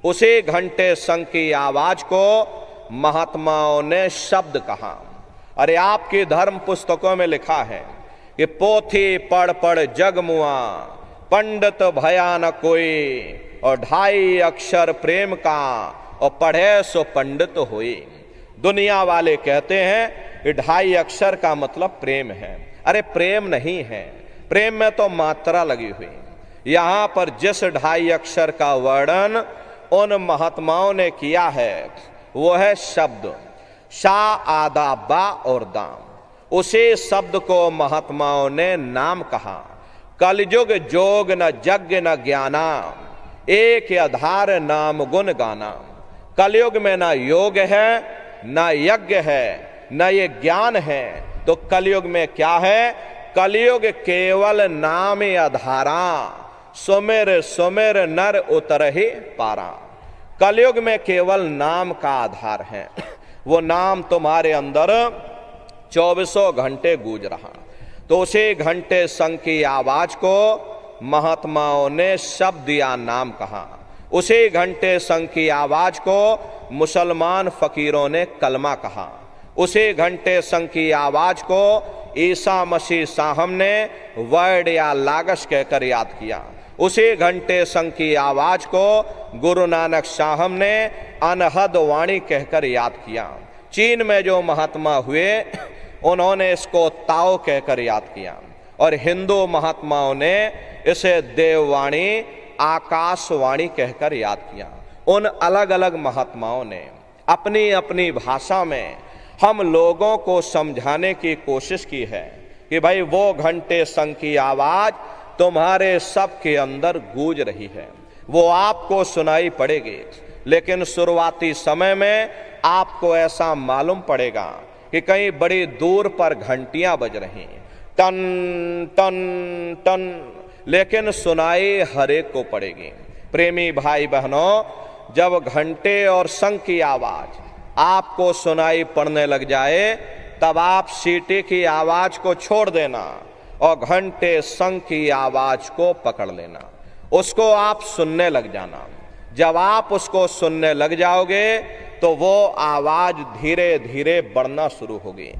उसी घंटे शंख की आवाज को महात्माओं ने शब्द कहा। अरे आपकी धर्म पुस्तकों में लिखा है कि पोथी पढ़ पढ़ जग मुआ, पंडित भया न कोई, और 2.5 अक्षर प्रेम का, और पढ़े सो पंडित हुई। दुनिया वाले कहते हैं कि 2.5 अक्षर का मतलब प्रेम है। अरे प्रेम नहीं है, प्रेम में तो मात्रा लगी हुई। यहां पर जिस 2.5 अक्षर का वर्णन उन महात्माओं ने किया है वो है शब्द शा, आदा, बा और दाम। उसी शब्द को महात्माओं ने नाम कहा। कलयुग जोग न यज्ञ न ज्ञाना, एक आधार नाम गुण गाना। कलयुग में ना योग है, ना यज्ञ है, ना ये ज्ञान है, तो कलयुग में क्या है? कलयुग केवल नाम आधारा, सुमेर सुमेर नर उतरहि पारा। कलयुग में केवल नाम का आधार है। वो नाम तुम्हारे अंदर 24 घंटे गूंज रहा। तो उसी घंटे शंख की आवाज को महात्माओं ने शब्द या नाम कहा। उसी घंटे शंख की आवाज को मुसलमान फकीरों ने कलमा कहा। उसी घंटे शंख की आवाज को ईसा मसीह साहब ने वर्ड या लागश कहकर याद किया। उसी घंटे शंख की आवाज को गुरु नानक साहब ने अनहद वाणी कहकर याद किया। चीन में जो महात्मा हुए उन्होंने इसको ताओ कहकर याद किया, और हिंदू महात्माओं ने इसे देववाणी, आकाशवाणी कहकर याद किया। उन अलग अलग महात्माओं ने अपनी अपनी भाषा में हम लोगों को समझाने की कोशिश की है कि भाई वो घंटे शंख की आवाज तुम्हारे सब के अंदर गूंज रही है, वो आपको सुनाई पड़ेगी। लेकिन शुरुआती समय में आपको ऐसा मालूम पड़ेगा कि कहीं बड़ी दूर पर घंटियां बज रही, टन टन टन, लेकिन सुनाई हर एक को पड़ेगी। प्रेमी भाई बहनों, जब घंटे और शंख की आवाज आपको सुनाई पड़ने लग जाए तब आप सीटी की आवाज को छोड़ देना और घंटे शंख की आवाज को पकड़ लेना, उसको आप सुनने लग जाना। जब आप उसको सुनने लग जाओगे तो वो आवाज धीरे धीरे बढ़ना शुरू होगी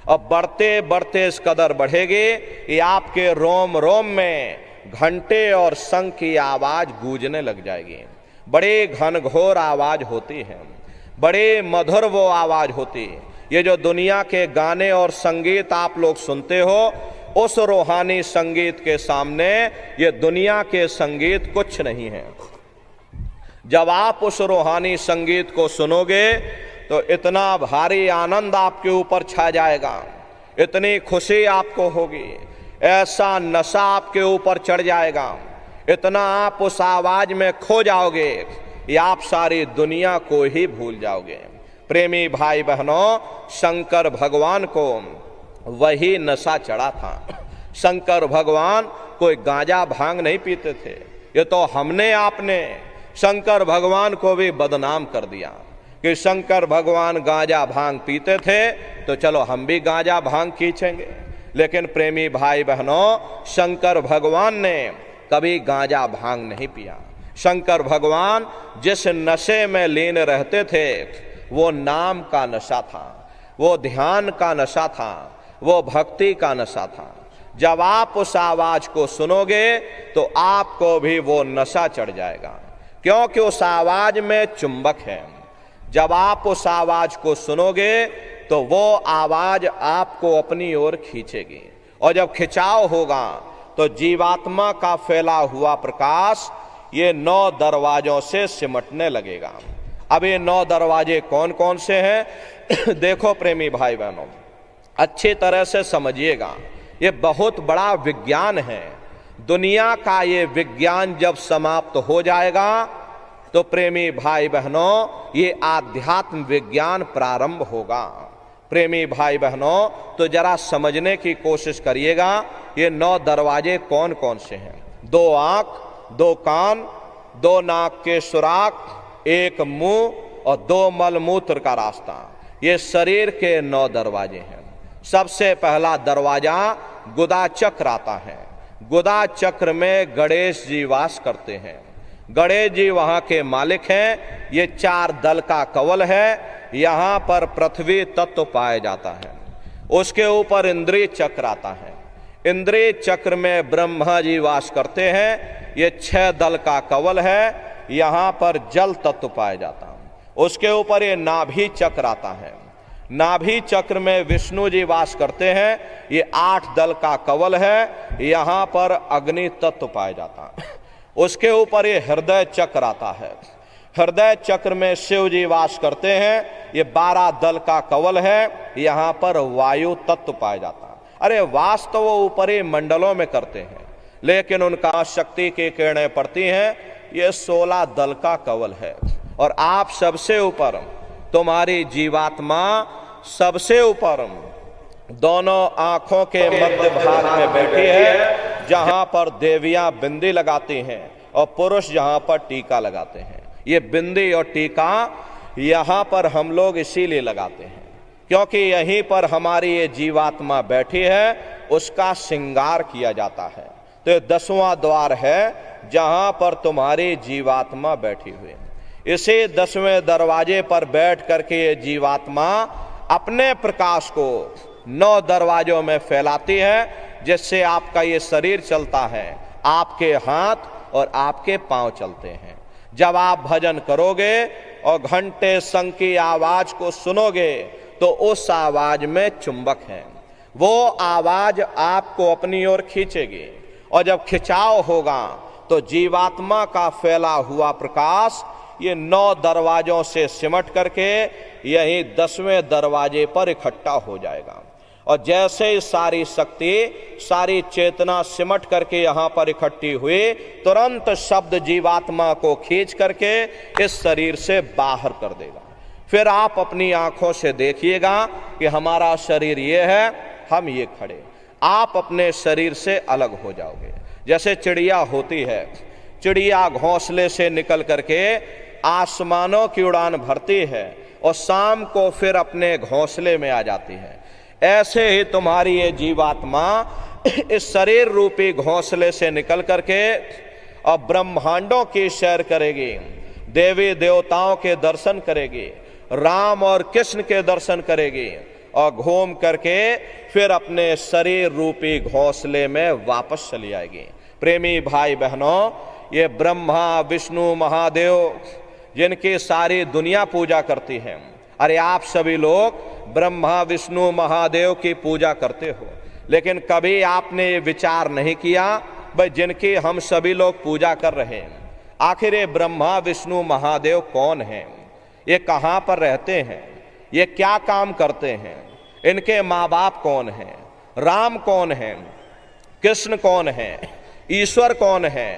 और बढ़ते बढ़ते इस कदर बढ़ेगी कि आपके रोम रोम में घंटे और शंख की आवाज गूंजने लग जाएगी। बड़ी घनघोर आवाज होती है, बड़ी मधुर वो आवाज होती है। ये जो दुनिया के गाने और संगीत आप लोग सुनते हो, उस रूहानी संगीत के सामने ये दुनिया के संगीत कुछ नहीं है। जब आप उस रूहानी संगीत को सुनोगे तो इतना भारी आनंद आपके ऊपर छा जाएगा, इतनी खुशी आपको होगी, ऐसा नशा आपके ऊपर चढ़ जाएगा, इतना आप उस आवाज में खो जाओगे कि आप सारी दुनिया को ही भूल जाओगे। प्रेमी भाई बहनों, शंकर भगवान को वही नशा चढ़ा था। शंकर भगवान कोई गांजा भांग नहीं पीते थे। ये तो हमने आपने शंकर भगवान को भी बदनाम कर दिया कि शंकर भगवान गांजा भांग पीते थे तो चलो हम भी गांजा भांग खींचेंगे। लेकिन प्रेमी भाई बहनों, शंकर भगवान ने कभी गांजा भांग नहीं पिया। शंकर भगवान जिस नशे में लीन रहते थे वो नाम का नशा था, वो ध्यान का नशा था, वो भक्ति का नशा था। जब आप उस आवाज को सुनोगे तो आपको भी वो नशा चढ़ जाएगा, क्योंकि उस आवाज में चुंबक है। जब आप उस आवाज को सुनोगे तो वो आवाज आपको अपनी ओर खींचेगी, और जब खिंचाव होगा तो जीवात्मा का फैला हुआ प्रकाश ये 9 दरवाजों से सिमटने लगेगा। अब ये 9 दरवाजे कौन कौन से हैं? देखो प्रेमी भाई बहनों, अच्छी तरह से समझिएगा, ये बहुत बड़ा विज्ञान है। दुनिया का ये विज्ञान जब समाप्त हो जाएगा तो प्रेमी भाई बहनों ये आध्यात्म विज्ञान प्रारंभ होगा। प्रेमी भाई बहनों, तो जरा समझने की कोशिश करिएगा ये 9 दरवाजे कौन कौन से हैं। 2 आंख, 2 कान, 2 नाक के सुराख, 1 मुंह और 2 मलमूत्र का रास्ता, ये शरीर के 9 दरवाजे हैं। सबसे पहला दरवाजा गुदा चक्र आता है। गुदा चक्र में गणेश जी वास करते हैं। गणेश जी वहां के मालिक हैं। ये 4 दल का कवल है। यहाँ पर पृथ्वी तत्व पाया जाता है। उसके ऊपर इंद्रिय चक्र आता है। इंद्रिय चक्र में ब्रह्मा जी वास करते हैं। ये 6 दल का कवल है। यहाँ पर जल तत्व पाया जाता है। उसके ऊपर ये नाभि चक्र आता है। नाभि चक्र में विष्णु जी वास करते हैं। ये 8 दल का कवल है। यहाँ पर अग्नि तत्व पाया जाता है। उसके ऊपर ये हृदय चक्र आता है। हृदय चक्र में शिव जी वास करते हैं। ये 12 दल का कवल है। यहाँ पर वायु तत्व पाया जाता है। अरे वास तो वो ऊपरी मंडलों में करते हैं, लेकिन उनका शक्ति की किरणें पड़ती हैं। ये 16 दल का कवल है। और आप सबसे ऊपर, तुम्हारी जीवात्मा सबसे ऊपर दोनों आंखों के मध्य भाग में बैठी है, जहां पर देवियां बिंदी लगाती हैं और पुरुष जहां पर टीका लगाते हैं। ये बिंदी और टीका यहाँ पर हम लोग इसीलिए लगाते हैं क्योंकि यहीं पर हमारी ये जीवात्मा बैठी है, उसका श्रृंगार किया जाता है। तो ये 10वां द्वार है जहां पर तुम्हारी जीवात्मा बैठी हुई है। इसी 10वें दरवाजे पर बैठ करके ये जीवात्मा अपने प्रकाश को 9 दरवाजों में फैलाती है, जिससे आपका ये शरीर चलता है, आपके हाथ और आपके पांव चलते हैं। जब आप भजन करोगे और घंटे शंख की आवाज को सुनोगे तो उस आवाज में चुंबक है। वो आवाज आपको अपनी ओर खींचेगी, और जब खिंचाव होगा तो जीवात्मा का फैला हुआ प्रकाश ये 9 दरवाजों से सिमट करके यही 10वें दरवाजे पर इकट्ठा हो जाएगा। और जैसे ही सारी शक्ति, सारी चेतना सिमट करके यहाँ पर इकट्ठी हुई, तुरंत शब्द जीवात्मा को खींच करके इस शरीर से बाहर कर देगा। फिर आप अपनी आंखों से देखिएगा कि हमारा शरीर ये है, हम ये खड़े। आप अपने शरीर से अलग हो जाओगे। जैसे चिड़िया होती है, चिड़िया घोंसले से निकल करके आसमानों की उड़ान भरती है और शाम को फिर अपने घोंसले में आ जाती है। ऐसे ही तुम्हारी ये जीवात्मा इस शरीर रूपी घोंसले से निकल करके और ब्रह्मांडों की सैर करेगी, देवी देवताओं के दर्शन करेगी, राम और कृष्ण के दर्शन करेगी और घूम करके फिर अपने शरीर रूपी घोंसले में वापस चली आएगी। प्रेमी भाई बहनों, ये ब्रह्मा विष्णु महादेव जिनकी सारी दुनिया पूजा करती है, अरे आप सभी लोग ब्रह्मा विष्णु महादेव की पूजा करते हो, लेकिन कभी आपने ये विचार नहीं किया भाई जिनकी हम सभी लोग पूजा कर रहे हैं, आखिर ये ब्रह्मा विष्णु महादेव कौन हैं, ये कहाँ पर रहते हैं, ये क्या काम करते हैं, इनके माँ बाप कौन हैं, राम कौन है, कृष्ण कौन है, ईश्वर कौन है,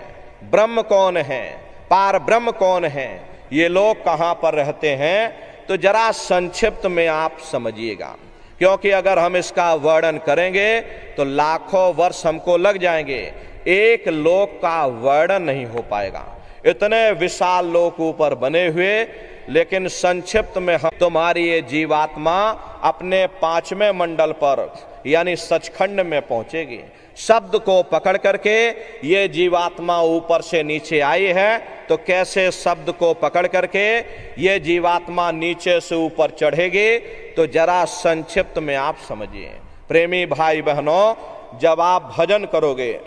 ब्रह्म कौन है, पार ब्रह्म कौन है, ये लोग कहाँ पर रहते हैं, तो जरा संक्षिप्त में आप समझिएगा, क्योंकि अगर हम इसका वर्णन करेंगे तो लाखों वर्ष हमको लग जाएंगे, एक लोक का वर्णन नहीं हो पाएगा, इतने विशाल लोक ऊपर बने हुए। लेकिन संक्षिप्त में हम तुम्हारी ये जीवात्मा अपने 5वें मंडल पर यानी सचखंड में पहुंचेगी। शब्द को पकड़ करके ये जीवात्मा ऊपर से नीचे आई है, तो कैसे शब्द को पकड़ करके ये जीवात्मा नीचे से ऊपर चढ़ेगी, तो जरा संक्षिप्त में आप समझिए। प्रेमी भाई बहनों, जब आप भजन करोगे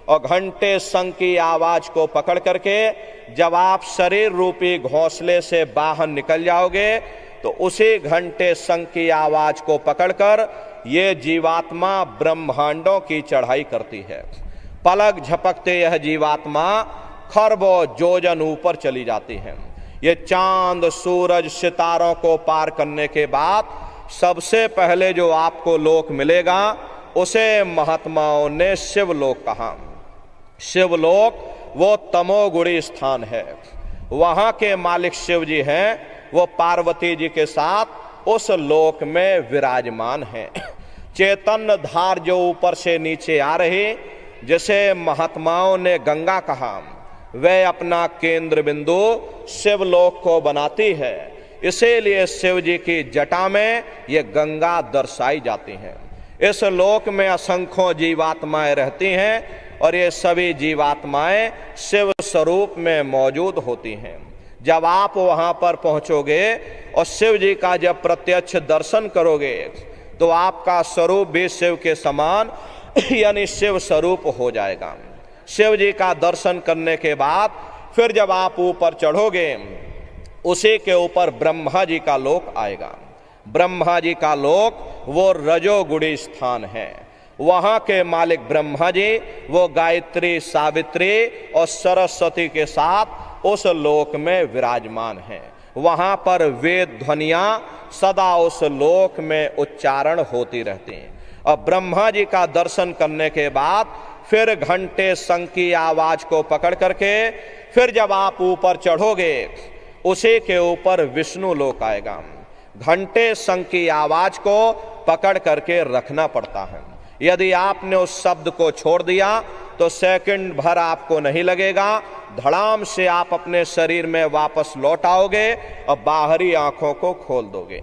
और घंटे शंख की आवाज को पकड़ करके जब आप शरीर रूपी घोंसले से बाहर निकल जाओगे, तो उसी घंटे शंख की आवाज को पकड़कर ये जीवात्मा ब्रह्मांडों की चढ़ाई करती है। पलक झपकते यह जीवात्मा खरबों योजन ऊपर चली जाती है। ये चांद सूरज सितारों को पार करने के बाद सबसे पहले जो आपको लोक मिलेगा उसे महात्माओं ने शिवलोक कहा। शिवलोक वो तमोगुणी स्थान है, वहां के मालिक शिव जी हैं, वो पार्वती जी के साथ उस लोक में विराजमान हैं। चैतन्य धार जो ऊपर से नीचे आ रही, जिसे महात्माओं ने गंगा कहा, वह अपना केंद्र बिंदु शिवलोक को बनाती है। इसीलिए शिव जी की जटा में ये गंगा दर्शाई जाती हैं। इस लोक में असंख्यों जीवात्माएं रहती हैं और ये सभी जीवात्माएं शिव स्वरूप में मौजूद होती हैं। जब आप वहां पर पहुंचोगे और शिव जी का जब प्रत्यक्ष दर्शन करोगे, तो आपका स्वरूप भी शिव के समान यानी शिव स्वरूप हो जाएगा। शिव जी का दर्शन करने के बाद फिर जब आप ऊपर चढ़ोगे, उसी के ऊपर ब्रह्मा जी का लोक आएगा। ब्रह्मा जी का लोक वो रजोगुणी स्थान है। वहां के मालिक ब्रह्मा जी वो गायत्री सावित्री और सरस्वती के साथ उस लोक में विराजमान हैं। वहां पर वेद ध्वनियां सदा उस लोक में उच्चारण होती रहती हैं। और ब्रह्मा जी का दर्शन करने के बाद फिर घंटे शंख की आवाज को पकड़ करके फिर जब आप ऊपर चढ़ोगे, उसी के ऊपर विष्णु लोक आएगा। घंटे शंख की आवाज को पकड़ करके रखना पड़ता है। यदि आपने उस शब्द को छोड़ दिया तो सेकंड भर आपको नहीं लगेगा, धड़ाम से आप अपने शरीर में वापस लौट आओगे और बाहरी आंखों को खोल दोगे।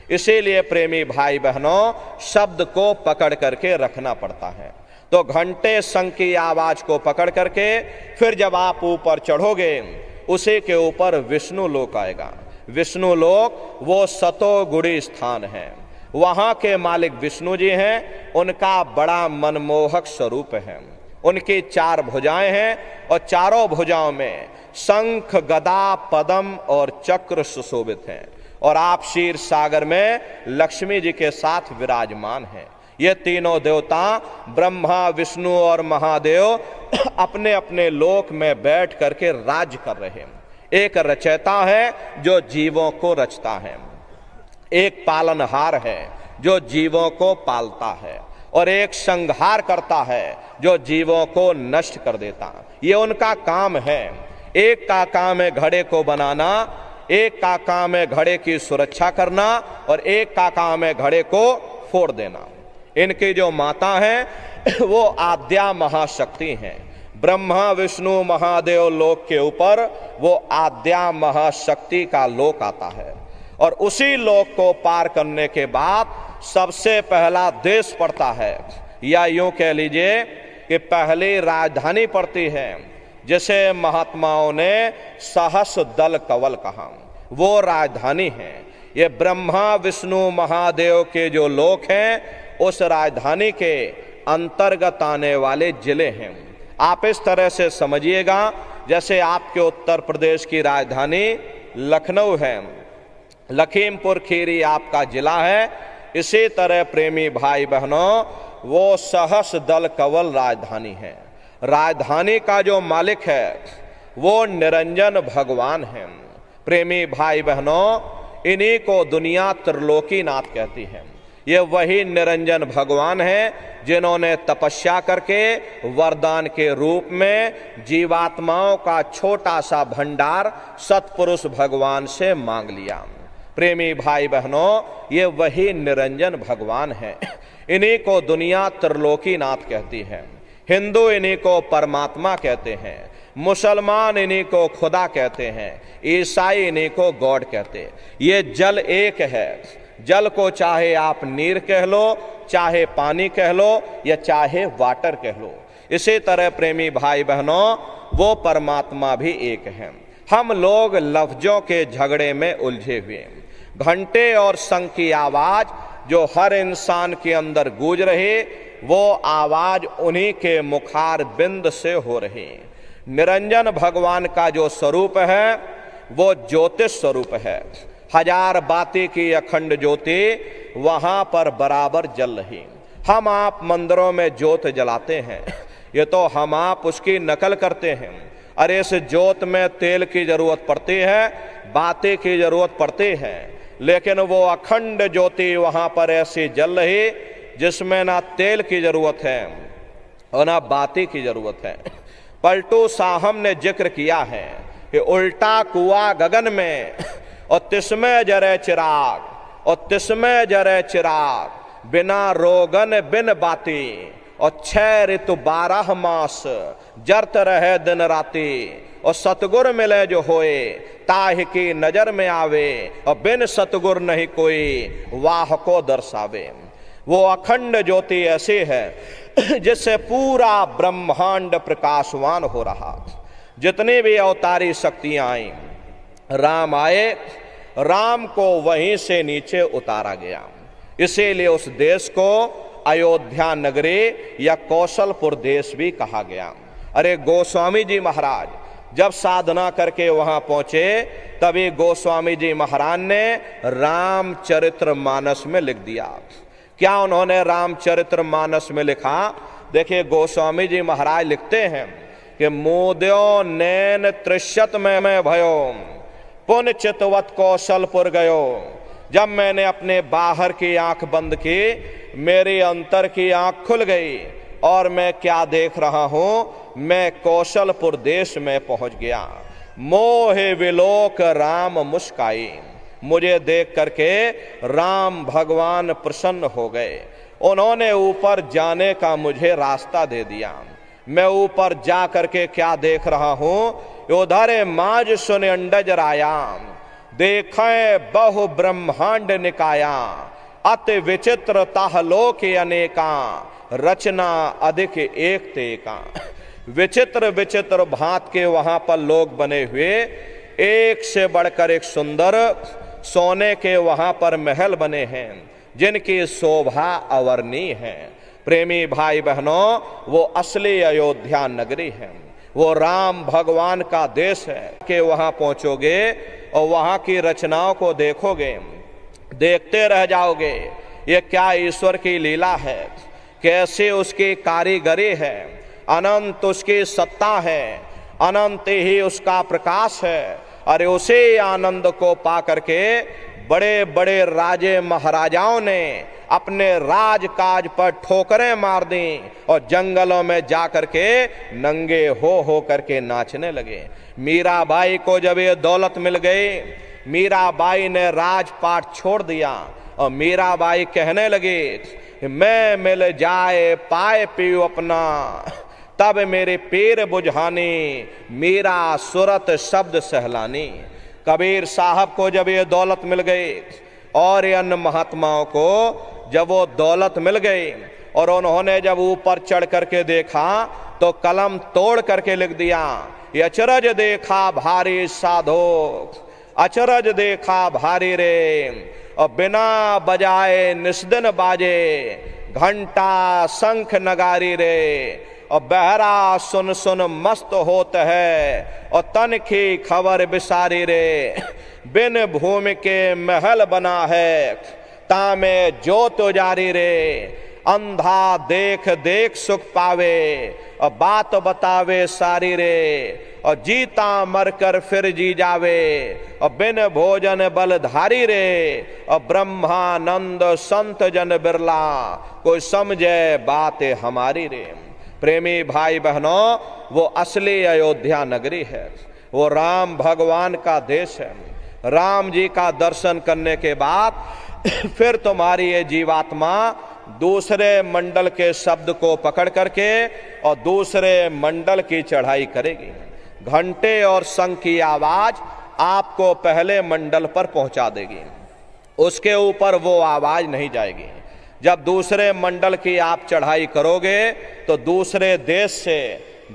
इसीलिए प्रेमी भाई बहनों, शब्द को पकड़ करके रखना पड़ता है। तो घंटे शंख की आवाज को पकड़ करके फिर जब आप ऊपर चढ़ोगे, उसी के ऊपर विष्णु लोक आएगा। विष्णु लोक वो सतोगुणी स्थान है। वहां के मालिक विष्णु जी हैं। उनका बड़ा मनमोहक स्वरूप है। उनकी 4 भुजाएं हैं और चारों भुजाओं में शंख गदा पद्म और चक्र सुशोभित हैं। और आप क्षीर सागर में लक्ष्मी जी के साथ विराजमान हैं। ये तीनों देवता ब्रह्मा विष्णु और महादेव अपने अपने लोक में बैठ करके राज्य कर रहे हैं। एक रचयिता है जो जीवों को रचता है, एक पालनहार है जो जीवों को पालता है, और एक संहार करता है जो जीवों को नष्ट कर देता। ये उनका काम है। एक का काम है घड़े को बनाना, एक का काम है घड़े की सुरक्षा करना, और एक का काम है घड़े को फोड़ देना। इनकी जो माता है वो आद्या महाशक्ति हैं। ब्रह्मा विष्णु महादेव लोक के ऊपर वो आद्या महाशक्ति का लोक आता है। और उसी लोक को पार करने के बाद सबसे पहला देश पड़ता है, या यूं कह लीजिए कि पहली राजधानी पड़ती है, जिसे महात्माओं ने सहस दल कवल कहा, वो राजधानी है। ये ब्रह्मा विष्णु महादेव के जो लोक हैं उस राजधानी के अंतर्गत आने वाले जिले हैं। आप इस तरह से समझिएगा, जैसे आपके उत्तर प्रदेश की राजधानी लखनऊ है, लखीमपुर खीरी आपका जिला है, इसी तरह प्रेमी भाई बहनों वो सहस दल कवल राजधानी है। राजधानी का जो मालिक है वो निरंजन भगवान है। प्रेमी भाई बहनों, इन्हीं को दुनिया त्रिलोकीनाथ कहती है। ये वही निरंजन भगवान हैं जिन्होंने तपस्या करके वरदान के रूप में जीवात्माओं का छोटा सा भंडार सतपुरुष भगवान से मांग लिया। प्रेमी भाई बहनों, ये वही निरंजन भगवान हैं। इन्हीं को दुनिया त्रिलोकीनाथ कहती है। हिंदू इन्हीं को परमात्मा कहते हैं, मुसलमान इन्हीं को खुदा कहते हैं, ईसाई इन्हीं को गॉड कहते हैं। ये जल एक है। जल को चाहे आप नीर कह लो, चाहे पानी कह लो, या चाहे वाटर कह लो। इसी तरह प्रेमी भाई बहनों, वो परमात्मा भी एक है। हम लोग लफ्जों के झगड़े में उलझे हुए। घंटे और शंख की आवाज जो हर इंसान के अंदर गूंज रही, वो आवाज उन्हीं के मुखार बिंद से हो रही। निरंजन भगवान का जो स्वरूप है वो ज्योतिष स्वरूप है। हजार बाती की अखंड ज्योति वहां पर बराबर जल रही। हम आप मंदिरों में ज्योत जलाते हैं, ये तो हम आप उसकी नकल करते हैं। अरे इस ज्योत में तेल की जरूरत पड़ती है, बाती की जरूरत पड़ती है, लेकिन वो अखंड ज्योति वहां पर ऐसी जल रही जिसमें ना तेल की जरूरत है और ना बाती की जरूरत है। पलटू साहब ने जिक्र किया है कि उल्टा कुआ गगन में और तिसमें जरे चिराग, और तिसमें जरे चिराग, बिना रोगन बिन बाती, और 6 ऋतु 12 मास जरत रहे दिन राती, और सतगुर मिले जो होए ताहि की नजर में आवे, और बिन सतगुर नहीं कोई वाह को दर्शावे। वो अखंड ज्योति ऐसी है जिससे पूरा ब्रह्मांड प्रकाशवान हो रहा। जितनी भी अवतारी शक्तियां आई, राम आए, राम को वहीं से नीचे उतारा गया। इसीलिए उस देश को अयोध्या नगरी या कौशलपुर देश भी कहा गया। अरे गोस्वामी जी महाराज जब साधना करके वहां पहुंचे, तभी गोस्वामी जी महाराज ने रामचरितमानस में लिख दिया। क्या उन्होंने रामचरितमानस में लिखा? देखिए गोस्वामी जी महाराज लिखते हैं कि मोद्यो नैन त्रिशत में मैं भयो, पुन चितवत कौशलपुर गयो। जब मैंने अपने बाहर की आंख बंद की, मेरी अंतर की आंख खुल गई और मैं क्या देख रहा हूं, मैं कौशलपुर देश में पहुंच गया। मोहे विलोक राम मुस्काई, मुझे देख करके राम भगवान प्रसन्न हो गए। उन्होंने ऊपर जाने का मुझे रास्ता दे दिया। मैं ऊपर जा करके क्या देख रहा हूं, उधर माज सुन अंडज रायाम, देखे बहु ब्रह्मांड निकाया, अति विचित्र ताहलोक अनेका, रचना अधिक एक तेका। विचित्र विचित्र भांत के वहां पर लोग बने हुए, एक से बढ़कर एक सुंदर सोने के वहां पर महल बने हैं जिनकी शोभा अवर्णीय है। प्रेमी भाई बहनों, वो असली अयोध्या नगरी है, वो राम भगवान का देश है। कि वहां पहुंचोगे और वहां की रचनाओं को देखोगे, देखते रह जाओगे। ये क्या ईश्वर की लीला है, कैसे उसकी कारीगरी है, अनंत उसकी सत्ता है, अनंत ही उसका प्रकाश है। अरे उसी आनंद को पा करके बड़े बड़े राजे महाराजाओं ने अपने राजकाज पर ठोकरें मार दी और जंगलों में जा करके नंगे हो करके नाचने लगे। मीराबाई को जब ये दौलत मिल गई, मीराबाई ने राजपाट छोड़ दिया और मीराबाई कहने लगी मैं मिल जाए पाए पीऊ अपना, तब मेरे पीर बुझानी, मीरा सुरत शब्द सहलानी। कबीर साहब को जब ये दौलत मिल गई और अन्य महात्माओं को, जब वो दौलत मिल गई और उन्होंने जब ऊपर चढ़ करके देखा तो कलम तोड़ करके लिख दिया, ये अचरज देखा भारी साधो, अचरज देखा भारी रे, और बिना बजाए निस्दिन बाजे, घंटा शंख नगारी रे, और बहरा सुन सुन मस्त होत है, और तन की खबर बिसारी रे, बिन भूमि के महल बना है, तामे जोत उजारी रे, अंधा देख देख सुख पावे, और बात बतावे सारी रे, और जीता मरकर फिर जी जावे, और बिन भोजन बलधारी रे, और ब्रह्मानंद संत जन बिरला, कोई समझे बात हमारी रे। प्रेमी भाई बहनों, वो असली अयोध्या नगरी है, वो राम भगवान का देश है। राम जी का दर्शन करने के बाद फिर तुम्हारी ये जीवात्मा दूसरे मंडल के शब्द को पकड़ करके और दूसरे मंडल की चढ़ाई करेगी। घंटे और शंख की आवाज आपको पहले मंडल पर पहुंचा देगी, उसके ऊपर वो आवाज नहीं जाएगी। जब दूसरे मंडल की आप चढ़ाई करोगे तो दूसरे देश से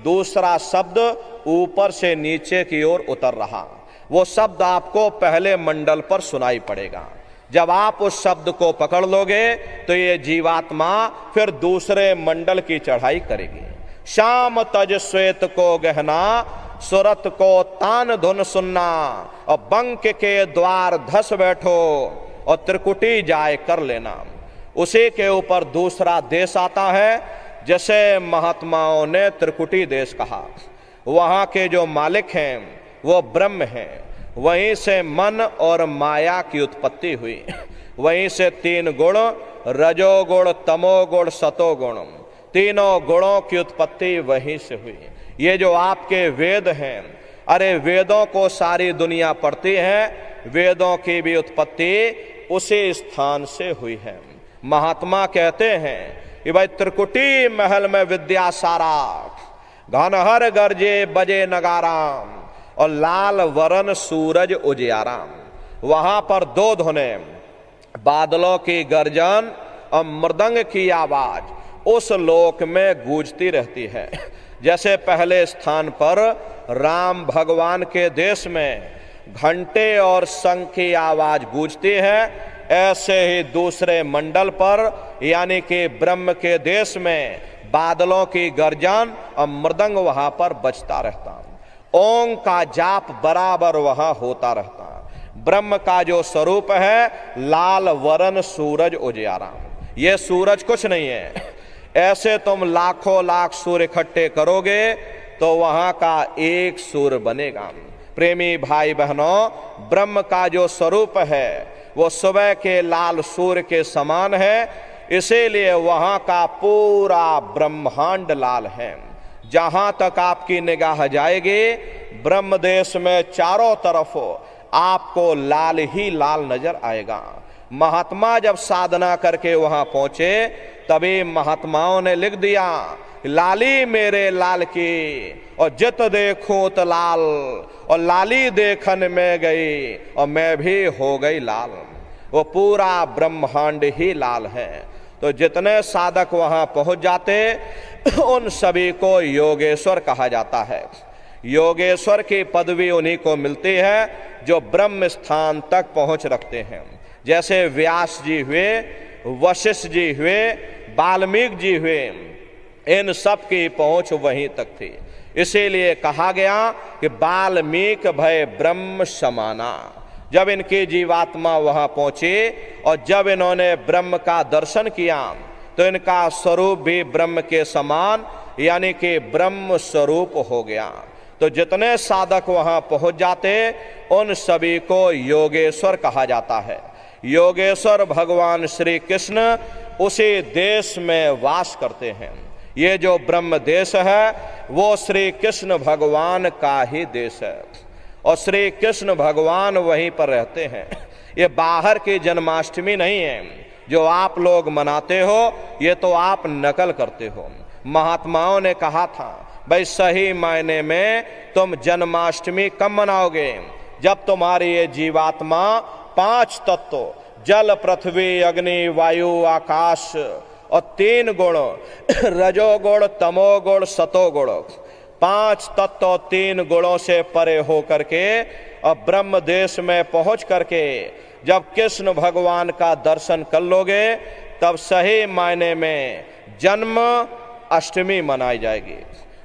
दूसरा शब्द ऊपर से नीचे की ओर उतर रहा, वो शब्द आपको पहले मंडल पर सुनाई पड़ेगा। जब आप उस शब्द को पकड़ लोगे तो ये जीवात्मा फिर दूसरे मंडल की चढ़ाई करेगी। शाम तज श्वेत को गहना, सुरत को तान धुन सुनना, और बंक के द्वार धस बैठो, और त्रिकुटी जाए कर लेना। उसी के ऊपर दूसरा देश आता है, जैसे महात्माओं ने त्रिकुटी देश कहा। वहाँ के जो मालिक हैं वो ब्रह्म हैं, वहीं से मन और माया की उत्पत्ति हुई। वहीं से तीन गुण, रजोगुण, तमोगुण, सतोगुण, तीनों गुणों की उत्पत्ति वहीं से हुई। ये जो आपके वेद हैं, अरे वेदों को सारी दुनिया पढ़ती है, वेदों की भी उत्पत्ति उसी स्थान से हुई है। महात्मा कहते हैं कि भाई त्रिकुटी महल में विद्या सारा, घनहर गरजे बजे नगाराम, और लाल वरण सूरज उजियाराम। वहां पर दो धुने, बादलों की गर्जन और मृदंग की आवाज उस लोक में गूंजती रहती है। जैसे पहले स्थान पर राम भगवान के देश में घंटे और शंख की आवाज गूंजती है, ऐसे ही दूसरे मंडल पर यानी कि ब्रह्म के देश में बादलों की गर्जन और मृदंग वहां पर बजता रहता। ओम का जाप बराबर वहां होता रहता। ब्रह्म का जो स्वरूप है लाल वरण सूरज उजियारा। ये सूरज कुछ नहीं है, ऐसे तुम लाखों लाख सूर्य इकट्ठे करोगे तो वहां का एक सूर्य बनेगा। प्रेमी भाई बहनों, ब्रह्म का जो स्वरूप है वो सुबह के लाल सूर्य के समान है, इसीलिए वहां का पूरा ब्रह्मांड लाल है। जहां तक आपकी निगाह जाएगी ब्रह्म देश में चारों तरफ आपको लाल ही लाल नजर आएगा। महात्मा जब साधना करके वहां पहुंचे तभी महात्माओं ने लिख दिया, लाली मेरे लाल की, और जित देखूं तो लाल, और लाली देखन में गई और मैं भी हो गई लाल। वो पूरा ब्रह्मांड ही लाल है। तो जितने साधक वहां पहुंच जाते उन सभी को योगेश्वर कहा जाता है। योगेश्वर की पदवी उन्हीं को मिलती है जो ब्रह्म स्थान तक पहुंच रखते हैं। जैसे व्यास जी हुए, वशिष्ठ जी हुए, वाल्मीकि जी हुए, इन सब की पहुंच वहीं तक थी। इसीलिए कहा गया कि वाल्मीकि भय ब्रह्म समाना। जब इनकी जीवात्मा वहां पहुंची और जब इन्होंने ब्रह्म का दर्शन किया तो इनका स्वरूप भी ब्रह्म के समान यानी कि ब्रह्म स्वरूप हो गया। तो जितने साधक वहां पहुंच जाते उन सभी को योगेश्वर कहा जाता है। योगेश्वर भगवान श्री कृष्ण उसी देश में वास करते हैं। ये जो ब्रह्म देश है वो श्री कृष्ण भगवान का ही देश है और श्री कृष्ण भगवान वहीं पर रहते हैं। ये बाहर की जन्माष्टमी नहीं है जो आप लोग मनाते हो, ये तो आप नकल करते हो। महात्माओं ने कहा था भाई सही मायने में तुम जन्माष्टमी कब मनाओगे? जब तुम्हारी ये जीवात्मा 5 तत्व जल पृथ्वी अग्नि वायु आकाश और 3 गुण रजोगुण तमोगुण सतोगुण, 5 तत्व और 3 गुणों से परे हो करके और ब्रह्म देश में पहुंच करके जब कृष्ण भगवान का दर्शन कर लोगे तब सही मायने में जन्म अष्टमी मनाई जाएगी।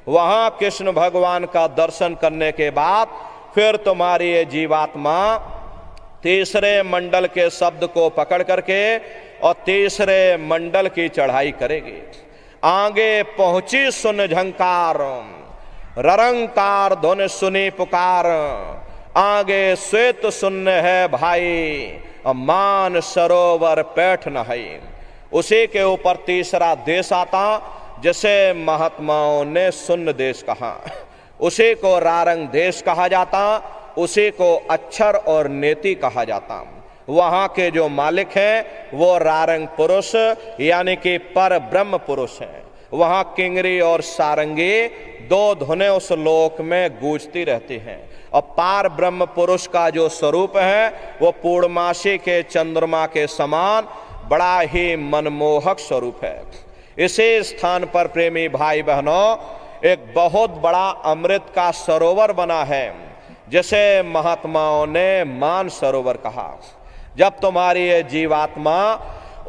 वहां कृष्ण भगवान का दर्शन करने के बाद फिर तुम्हारी ये जीवात्मा तीसरे मंडल के शब्द को पकड़ करके और तीसरे मंडल की चढ़ाई करेगी। आगे पहुंची सुन झंकार, ररंकार धुन सुनी पुकार, आगे श्वेत शून्य है भाई, मान सरोवर पैठ नहाई। उसी के ऊपर तीसरा देश आता जिसे महात्माओं ने शून्य देश कहा, उसी को रारंग देश कहा जाता, उसी को अक्षर और नेति कहा जाता। वहां के जो मालिक हैं वो रारंग पुरुष यानी कि पर ब्रह्म पुरुष हैं। वहां किंगरी और सारंगी 2 धुनें उस लोक में गूंजती रहती हैं। और पार ब्रह्म पुरुष का जो स्वरूप है वो पूर्णमासी के चंद्रमा के समान बड़ा ही मनमोहक स्वरूप है। इसी स्थान पर प्रेमी भाई बहनों एक बहुत बड़ा अमृत का सरोवर बना है जिसे महात्माओं ने मान सरोवर कहा। जब तुम्हारी ये जीवात्मा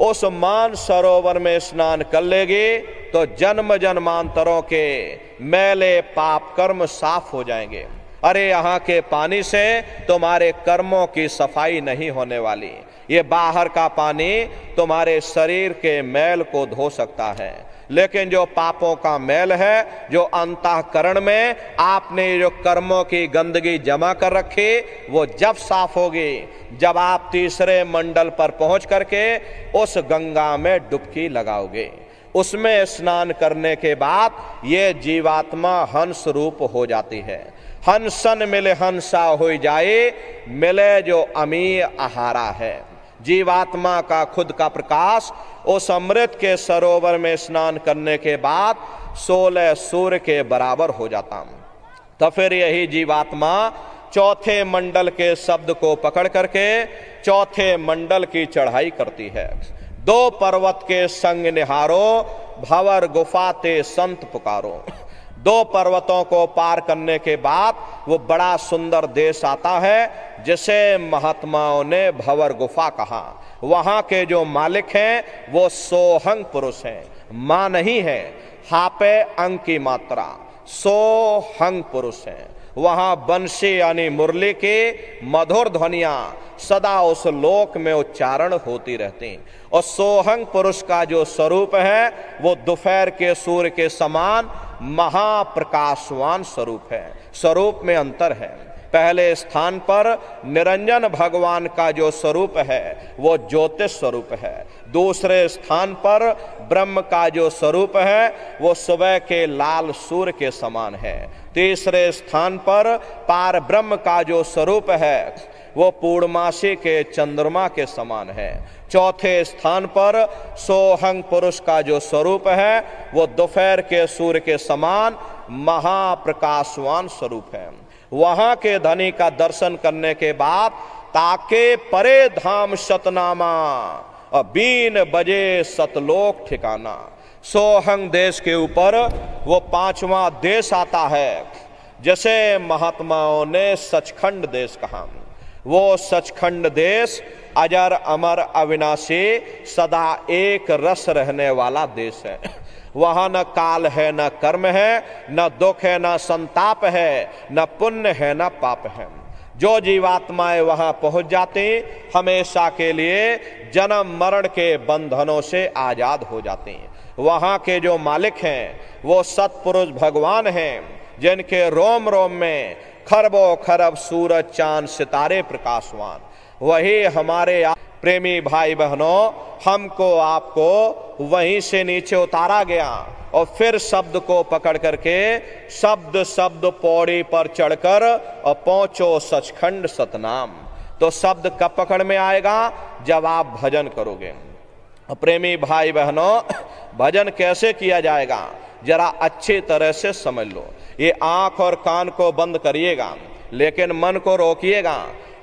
उस मान सरोवर में स्नान कर लेगी तो जन्म जन्मांतरों के मैले पाप कर्म साफ हो जाएंगे। अरे यहाँ के पानी से तुम्हारे कर्मों की सफाई नहीं होने वाली, ये बाहर का पानी तुम्हारे शरीर के मैल को धो सकता है, लेकिन जो पापों का मैल है, जो अंतःकरण में आपने जो कर्मों की गंदगी जमा कर रखी, वो जब साफ होगी जब आप तीसरे मंडल पर पहुंच करके उस गंगा में डुबकी लगाओगे। उसमें स्नान करने के बाद ये जीवात्मा हंस रूप हो जाती है। हंसन मिले हंसा हो जाए, मिले जो अमीय आहारा है। जीवात्मा का खुद का प्रकाश उस अमृत के सरोवर में स्नान करने के बाद 16 सूर्य के बराबर हो जाता। तो फिर यही जीवात्मा चौथे मंडल के शब्द को पकड़ करके चौथे मंडल की चढ़ाई करती है। 2 पर्वत के संग निहारो, भंवर गुफा ते संत पुकारो। 2 पर्वतों को पार करने के बाद वो बड़ा सुंदर देश आता है जिसे महात्माओं ने भंवर गुफा कहा। वहां के जो मालिक हैं वो सोहंग पुरुष हैं, मां नहीं है, हापे अंग की मात्रा, सोहंग पुरुष हैं। वहां बंशी यानी मुरली की मधुर ध्वनियां सदा उस लोक में उच्चारण होती रहती। और सोहंग पुरुष का जो स्वरूप है वो दोपहर के सूर्य के समान महाप्रकाशवान स्वरूप है। स्वरूप में अंतर है। पहले स्थान पर निरंजन भगवान का जो स्वरूप है वो ज्योतिष स्वरूप है। दूसरे स्थान पर ब्रह्म का जो स्वरूप है वो सुबह के लाल सूर्य के समान है। तीसरे स्थान पर पार ब्रह्म का जो स्वरूप है वो पूर्णमासी के चंद्रमा के समान है। चौथे स्थान पर सोहंग पुरुष का जो स्वरूप है वो दोपहर के सूर्य के समान महाप्रकाशवान स्वरूप है। वहां के धनी का दर्शन करने के बाद ताके परे धाम सतनामा और 3 बजे सतलोक ठिकाना। सोहंग देश के ऊपर वो 5वां देश आता है जैसे महात्माओं ने सचखंड देश कहा। वो सचखंड देश अजर अमर अविनाशी सदा एक रस रहने वाला देश है। वहां न काल है, न कर्म है, न दुख है, न संताप है, न पुण्य है, न पाप है। जो जीवात्माएं वहां पहुंच जाती हमेशा के लिए जन्म मरण के बंधनों से आजाद हो जाती हैं। वहां के जो मालिक हैं वो सतपुरुष भगवान हैं जिनके रोम रोम में खरबों खरब सूरज चांद सितारे प्रकाशवान। वही हमारे प्रेमी भाई बहनों, हमको आपको वहीं से नीचे उतारा गया और फिर शब्द को पकड़ करके शब्द शब्द पौड़ी पर चढ़कर और पहुंचो सचखंड सतनाम। तो शब्द कब पकड़ में आएगा? जब आप भजन करोगे। प्रेमी भाई बहनों, भजन कैसे किया जाएगा जरा अच्छी तरह से समझ लो। ये आंख और कान को बंद करिएगा लेकिन मन को रोकिएगा।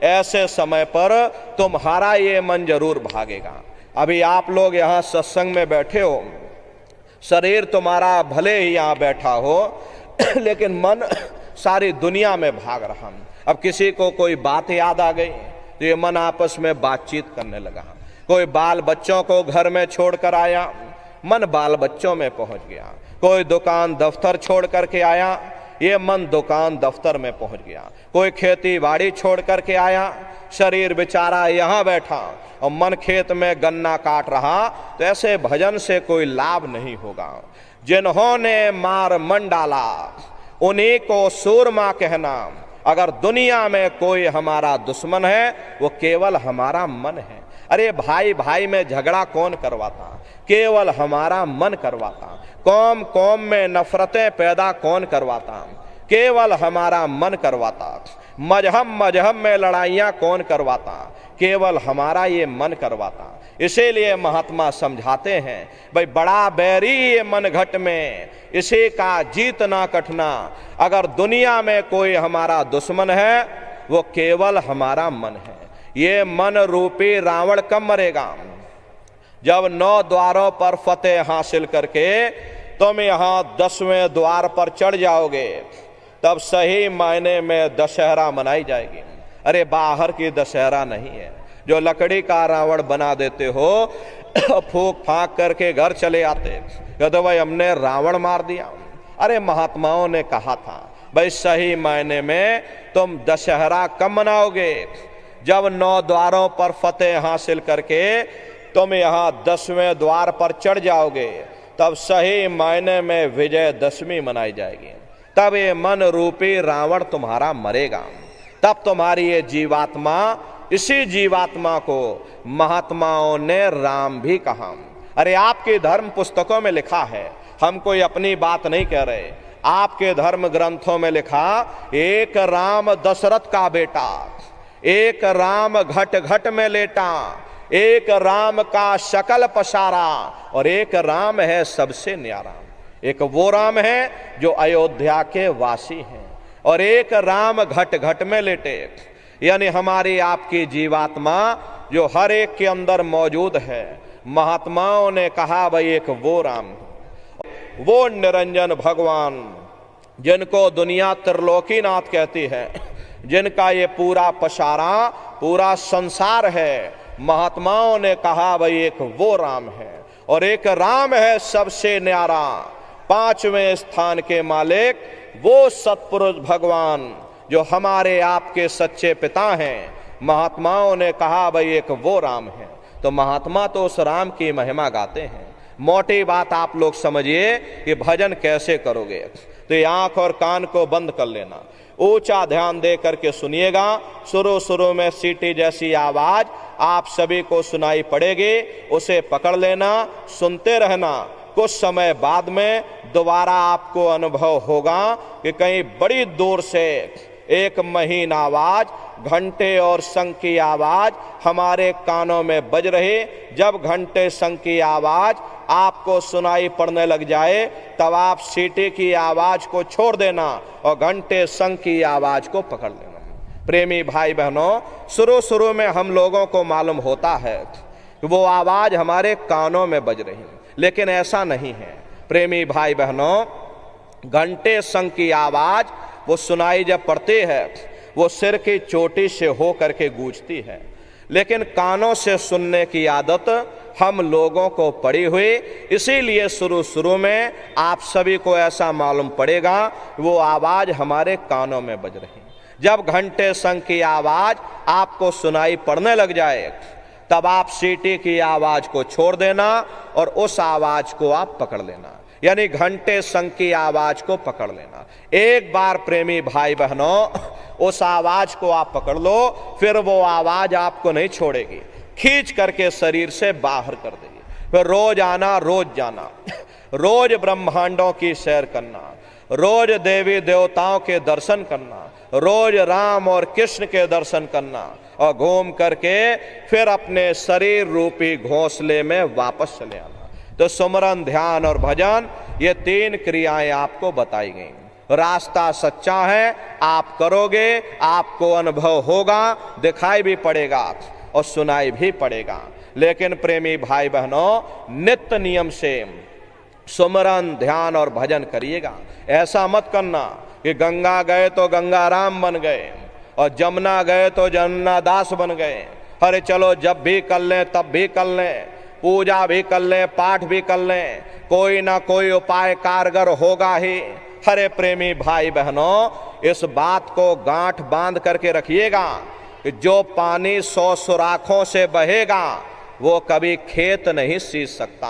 ऐसे समय पर तुम्हारा ये मन जरूर भागेगा। अभी आप लोग यहाँ सत्संग में बैठे हो, शरीर तुम्हारा भले ही यहाँ बैठा हो लेकिन मन सारी दुनिया में भाग रहा। अब किसी को कोई बात याद आ गई तो ये मन आपस में बातचीत करने लगा। कोई बाल बच्चों को घर में छोड़कर आया, मन बाल बच्चों में पहुंच गया। कोई दुकान दफ्तर छोड़ करके आया, ये मन दुकान दफ्तर में पहुंच गया। कोई खेती बाड़ी छोड़ करके आया, शरीर बेचारा यहाँ बैठा और मन खेत में गन्ना काट रहा। तो ऐसे भजन से कोई लाभ नहीं होगा। जिन्होंने मार मन डाला उन्हीं को सूरमा कहना। अगर दुनिया में कोई हमारा दुश्मन है वो केवल हमारा मन है। अरे भाई भाई में झगड़ा कौन करवाता? केवल हमारा मन करवाता। कौम कौम में नफरतें पैदा कौन करवाता? केवल हमारा मन करवाता। मजहब मजहब में लड़ाइयां कौन करवाता? केवल हमारा ये मन करवाता। इसीलिए महात्मा समझाते हैं, भाई बड़ा बैरी ये मन घट में, इसी का जीतना कठिना। अगर दुनिया में कोई हमारा दुश्मन है वो केवल हमारा मन है। ये मन रूपी रावण कब मरेगा? जब 9 द्वारों पर फतेह हासिल करके तुम यहाँ 10वें द्वार पर चढ़ जाओगे, तब सही मायने में दशहरा मनाई जाएगी। अरे बाहर की दशहरा नहीं है जो लकड़ी का रावण बना देते हो, फूक फाक करके घर चले आते, कहते भाई हमने रावण मार दिया। अरे महात्माओं ने कहा था भाई सही मायने में तुम दशहरा कब मनाओगे? जब 9 द्वारों पर फतेह हासिल करके तुम यहाँ 10वें द्वार पर चढ़ जाओगे, तब सही मायने में विजयदशमी मनाई जाएगी। तब ये मन रूपी रावण तुम्हारा मरेगा। तब तुम्हारी ये जीवात्मा, इसी जीवात्मा को महात्माओं ने राम भी कहा। अरे आपके धर्म पुस्तकों में लिखा है, हम कोई अपनी बात नहीं कह रहे। आपके धर्म ग्रंथों में लिखा, एक राम दशरथ का बेटा, एक राम घट घट में लेटा, एक राम का शकल पसारा, और एक राम है सबसे न्यारा। एक वो राम है जो अयोध्या के वासी हैं, और एक राम घट घट में लेटे। यानी हमारी आपकी जीवात्मा जो हर एक के अंदर मौजूद है। महात्माओं ने कहा भाई एक वो राम, वो निरंजन भगवान जिनको दुनिया त्रिलोकीनाथ कहती है, जिनका ये पूरा पसारा पूरा संसार है। महात्माओं ने कहा भाई एक वो राम है, और एक राम है सबसे न्यारा, 5वें स्थान के मालिक, वो सतपुरुष भगवान जो हमारे आपके सच्चे पिता हैं। महात्माओं ने कहा भाई एक वो राम है। तो महात्मा तो उस राम की महिमा गाते हैं। मोटी बात आप लोग समझिए कि भजन कैसे करोगे। तो ये आंख और कान को बंद कर लेना, ऊंचा ध्यान दे करके सुनिएगा। शुरू में सीटी जैसी आवाज आप सभी को सुनाई पड़ेगी, उसे पकड़ लेना, सुनते रहना। कुछ समय बाद में दोबारा आपको अनुभव होगा कि कहीं बड़ी दूर से एक महीन आवाज, घंटे और शंख की आवाज हमारे कानों में बज रही। जब घंटे शंख की आवाज आपको सुनाई पड़ने लग जाए, तब आप सीटी की आवाज को छोड़ देना और घंटे शंख की आवाज को पकड़ लेना। प्रेमी भाई बहनों, शुरू में हम लोगों को मालूम होता है कि वो आवाज हमारे कानों में बज रही, लेकिन ऐसा नहीं है। प्रेमी भाई बहनों, घंटे शंख की आवाज वो सुनाई जब पड़ती है, वो सिर की चोटी से हो करके गूंजती है, लेकिन कानों से सुनने की आदत हम लोगों को पड़ी हुई। इसीलिए शुरू में आप सभी को ऐसा मालूम पड़ेगा वो आवाज हमारे कानों में बज रही। जब घंटे शंख की आवाज आपको सुनाई पड़ने लग जाए, तब आप सीटी की आवाज को छोड़ देना और उस आवाज को आप पकड़ लेना, यानी घंटे शंख की आवाज को पकड़ लेना। एक बार प्रेमी भाई बहनों उस आवाज को आप पकड़ लो, फिर वो आवाज आपको नहीं छोड़ेगी, खींच करके शरीर से बाहर कर देगी। फिर रोज आना, रोज जाना, रोज ब्रह्मांडों की सैर करना, रोज देवी देवताओं के दर्शन करना, रोज राम और कृष्ण के दर्शन करना, और घूम करके फिर अपने शरीर रूपी घोंसले में वापस चले आना। तो सुमरन, ध्यान और भजन, ये 3 क्रियाएं आपको बताई गई। रास्ता सच्चा है, आप करोगे, आपको अनुभव होगा, दिखाई भी पड़ेगा और सुनाई भी पड़ेगा। लेकिन प्रेमी भाई बहनों, नित्य नियम से सुमरन, ध्यान और भजन करिएगा। ऐसा मत करना कि गंगा गए तो गंगा राम बन गए और जमुना गए तो जमुना दास बन गए। अरे चलो जब भी कर लें तब भी कर लें, पूजा भी कर लें, पाठ भी कर लें, कोई ना कोई उपाय कारगर होगा ही। अरे प्रेमी भाई बहनों, इस बात को गांठ बांध करके रखिएगा कि जो पानी 100 सुराखों से बहेगा वो कभी खेत नहीं सींच सकता।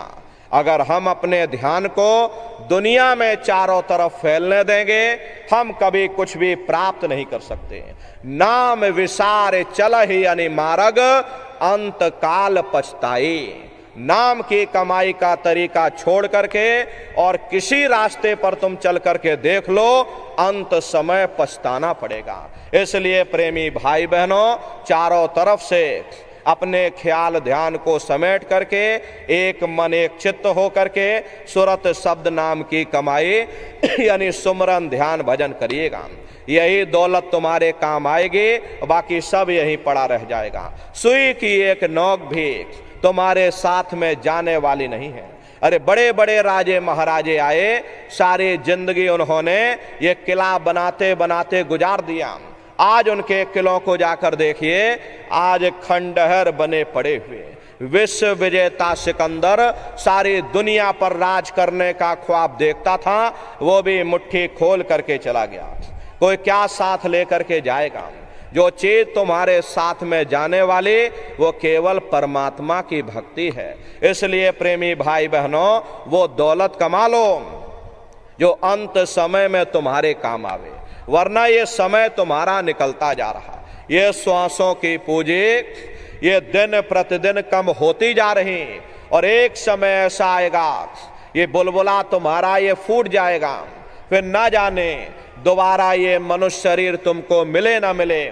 अगर हम अपने ध्यान को दुनिया में चारों तरफ फैलने देंगे, हम कभी कुछ भी प्राप्त नहीं कर सकते। नाम विसार चल ही अनिमार्ग, अंत काल पछताई। नाम की कमाई का तरीका छोड़ करके और किसी रास्ते पर तुम चल करके देख लो, अंत समय पछताना पड़ेगा। इसलिए प्रेमी भाई बहनों, चारों तरफ से अपने ख्याल ध्यान को समेट करके एक मन एक चित्त हो करके सुरत शब्द नाम की कमाई यानी सुमरन ध्यान भजन करिएगा। यही दौलत तुम्हारे काम आएगी, बाकी सब यहीं पड़ा रह जाएगा। सुई की एक नोक भी तुम्हारे साथ में जाने वाली नहीं है। अरे बड़े बड़े राजे महाराजे आए, सारी जिंदगी उन्होंने ये किला बनाते बनाते गुजार दिया। आज उनके किलों को जाकर देखिए, आज खंडहर बने पड़े हुए। विश्व विजेता सिकंदर सारी दुनिया पर राज करने का ख्वाब देखता था, वो भी मुट्ठी खोल करके चला गया। कोई क्या साथ लेकर के जाएगा? जो चीज तुम्हारे साथ में जाने वाली वो केवल परमात्मा की भक्ति है। इसलिए प्रेमी भाई बहनों, वो दौलत कमा लो जो अंत समय में तुम्हारे काम आवे, वरना ये समय तुम्हारा निकलता जा रहा। ये श्वासों की पूंजी ये दिन प्रतिदिन कम होती जा रही और एक समय ऐसा आएगा ये बुलबुला तुम्हारा ये फूट जाएगा, फिर ना जाने दोबारा ये मनुष्य शरीर तुमको मिले ना मिले।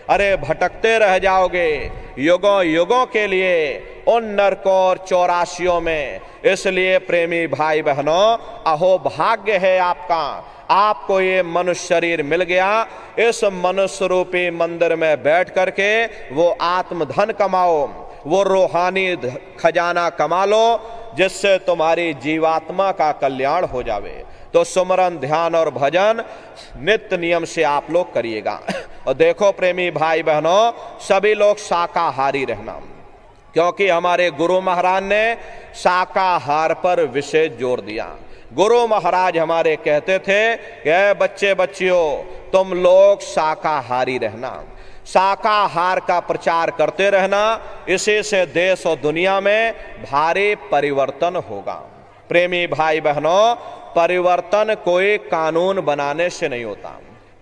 अरे भटकते रह जाओगे युगों युगों के लिए उन नरकों और चौरासियों में। इसलिए प्रेमी भाई बहनों, अहो भाग्य है आपका, आपको ये मनुष्य शरीर मिल गया। इस मनुष्य रूपी मंदिर में बैठ करके वो आत्मधन कमाओ, वो रूहानी खजाना कमा लो, जिससे तुम्हारी जीवात्मा का कल्याण हो जावे। तो सुमरन ध्यान और भजन नित्य नियम से आप लोग करिएगा। और देखो प्रेमी भाई बहनों, सभी लोग शाकाहारी रहना, क्योंकि हमारे गुरु महाराज ने शाकाहार पर विशेष जोर दिया। गुरु महाराज हमारे कहते थे कि बच्चे बच्चियों तुम लोग शाकाहारी रहना, शाकाहार का प्रचार करते रहना, इसी से देश और दुनिया में भारी परिवर्तन होगा। प्रेमी भाई बहनों, परिवर्तन कोई कानून बनाने से नहीं होता,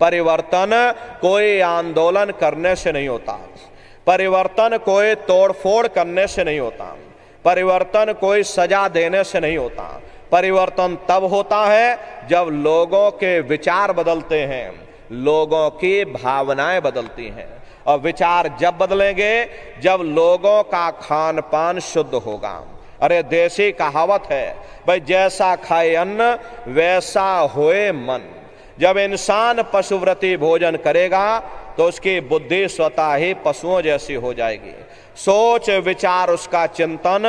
परिवर्तन कोई आंदोलन करने से नहीं होता, परिवर्तन कोई तोड़फोड़ करने से नहीं होता, परिवर्तन कोई सजा देने से नहीं होता। परिवर्तन तब होता है जब लोगों के विचार बदलते हैं, लोगों की भावनाएं बदलती हैं। और विचार जब बदलेंगे जब लोगों का खान पान शुद्ध होगा। अरे देसी कहावत है भाई, जैसा खाए अन्न वैसा होए मन। जब इंसान पशुव्रती भोजन करेगा तो उसकी बुद्धि स्वतः ही पशुओं जैसी हो जाएगी, सोच विचार उसका चिंतन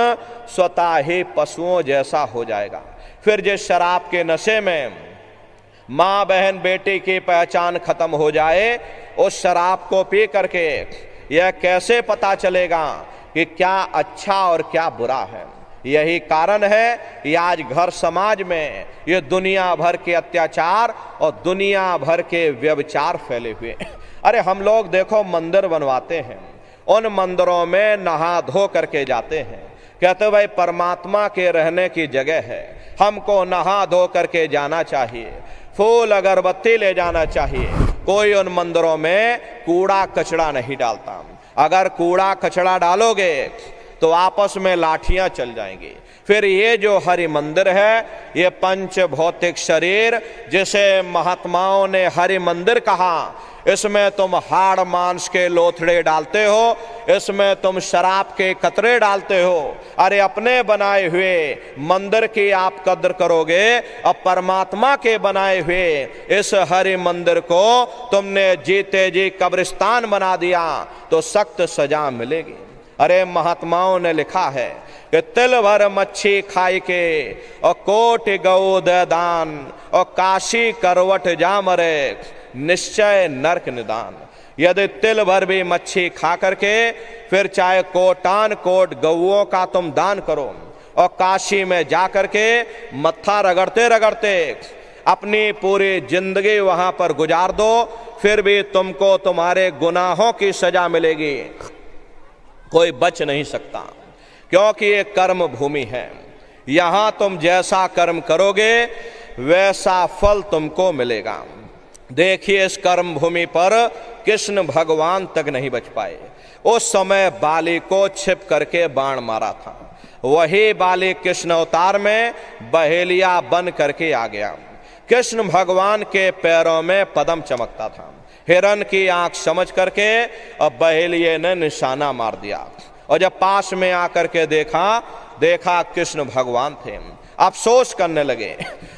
स्वतः ही पशुओं जैसा हो जाएगा। फिर जिस शराब के नशे में माँ बहन बेटी की पहचान खत्म हो जाए, उस शराब को पी करके यह कैसे पता चलेगा कि क्या अच्छा और क्या बुरा है? यही कारण है कि आज घर समाज में ये दुनिया भर के अत्याचार और दुनिया भर के व्यभिचार फैले हुए। अरे हम लोग देखो मंदिर बनवाते हैं, उन मंदिरों में नहा धो करके जाते हैं, कहते भाई परमात्मा के रहने की जगह है, हमको नहा धो करके जाना चाहिए, फूल अगरबत्ती ले जाना चाहिए। कोई उन मंदिरों में कूड़ा कचड़ा नहीं डालता। अगर कूड़ा कचड़ा डालोगे तो आपस में लाठियां चल जाएंगी। फिर ये जो हरि मंदिर है, ये पंच भौतिक शरीर जिसे महात्माओं ने हरि मंदिर कहा, इसमें तुम हाड़ मांस के लोथड़े डालते हो, इसमें तुम शराब के कतरे डालते हो। अरे अपने बनाए हुए मंदिर की आप कद्र करोगे और परमात्मा के बनाए हुए इस हरि मंदिर को तुमने जीते जी कब्रिस्तान बना दिया तो सख्त सजा मिलेगी। अरे महात्माओं ने लिखा है कि तिल भर मच्छी खाई के और कोटि गौ दे दान और काशी करवट जा मरे निश्चय नरक निदान। यदि तिल भर भी मच्छी खा करके फिर चाहे कोटान कोट गौओं का तुम दान करो और काशी में जा करके मत्था रगड़ते रगड़ते अपनी पूरी जिंदगी वहां पर गुजार दो, फिर भी तुमको तुम्हारे गुनाहों की सजा मिलेगी, कोई बच नहीं सकता। क्योंकि ये कर्म भूमि है, यहां तुम जैसा कर्म करोगे वैसा फल तुमको मिलेगा। देखिए इस कर्म भूमि पर कृष्ण भगवान तक नहीं बच पाए। उस समय बाली को छिप करके बाण मारा था, वही बाली कृष्ण अवतार में बहेलिया बन करके आ गया। कृष्ण भगवान के पैरों में पद्म चमकता था, हिरण की आंख समझ करके अब बहेलिये ने निशाना मार दिया और जब पास में आकर के देखा कृष्ण भगवान थे, अफसोस करने लगे।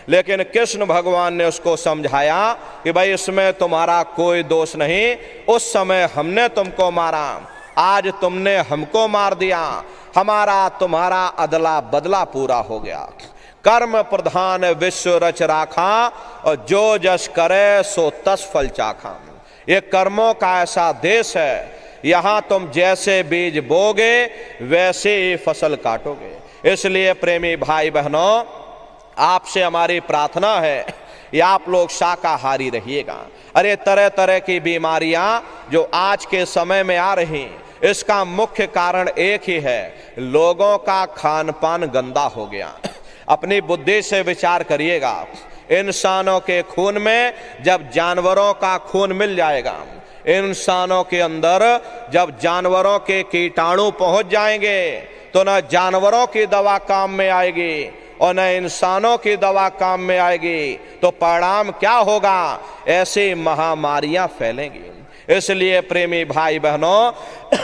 लेकिन कृष्ण भगवान ने उसको समझाया कि भाई इसमें तुम्हारा कोई दोष नहीं, उस समय हमने तुमको मारा, आज तुमने हमको मार दिया, हमारा तुम्हारा अदला बदला पूरा हो गया। कर्म प्रधान विश्व रच राखा और जो जस करे सो तस फल चाखा। ये कर्मों का ऐसा देश है, यहाँ तुम जैसे बीज बोगे वैसे ही फसल काटोगे। इसलिए प्रेमी भाई बहनों, आपसे हमारी प्रार्थना है कि आप लोग शाकाहारी रहिएगा। अरे तरह तरह की बीमारियां जो आज के समय में आ रही, इसका मुख्य कारण एक ही है, लोगों का खान पान गंदा हो गया। अपनी बुद्धि से विचार करिएगा, इंसानों के खून में जब जानवरों का खून मिल जाएगा, इंसानों के अंदर जब जानवरों के कीटाणु पहुंच जाएंगे तो न जानवरों की दवा काम में आएगी और न इंसानों की दवा काम में आएगी, तो परिणाम क्या होगा? ऐसी महामारियां फैलेंगी। इसलिए प्रेमी भाई बहनों,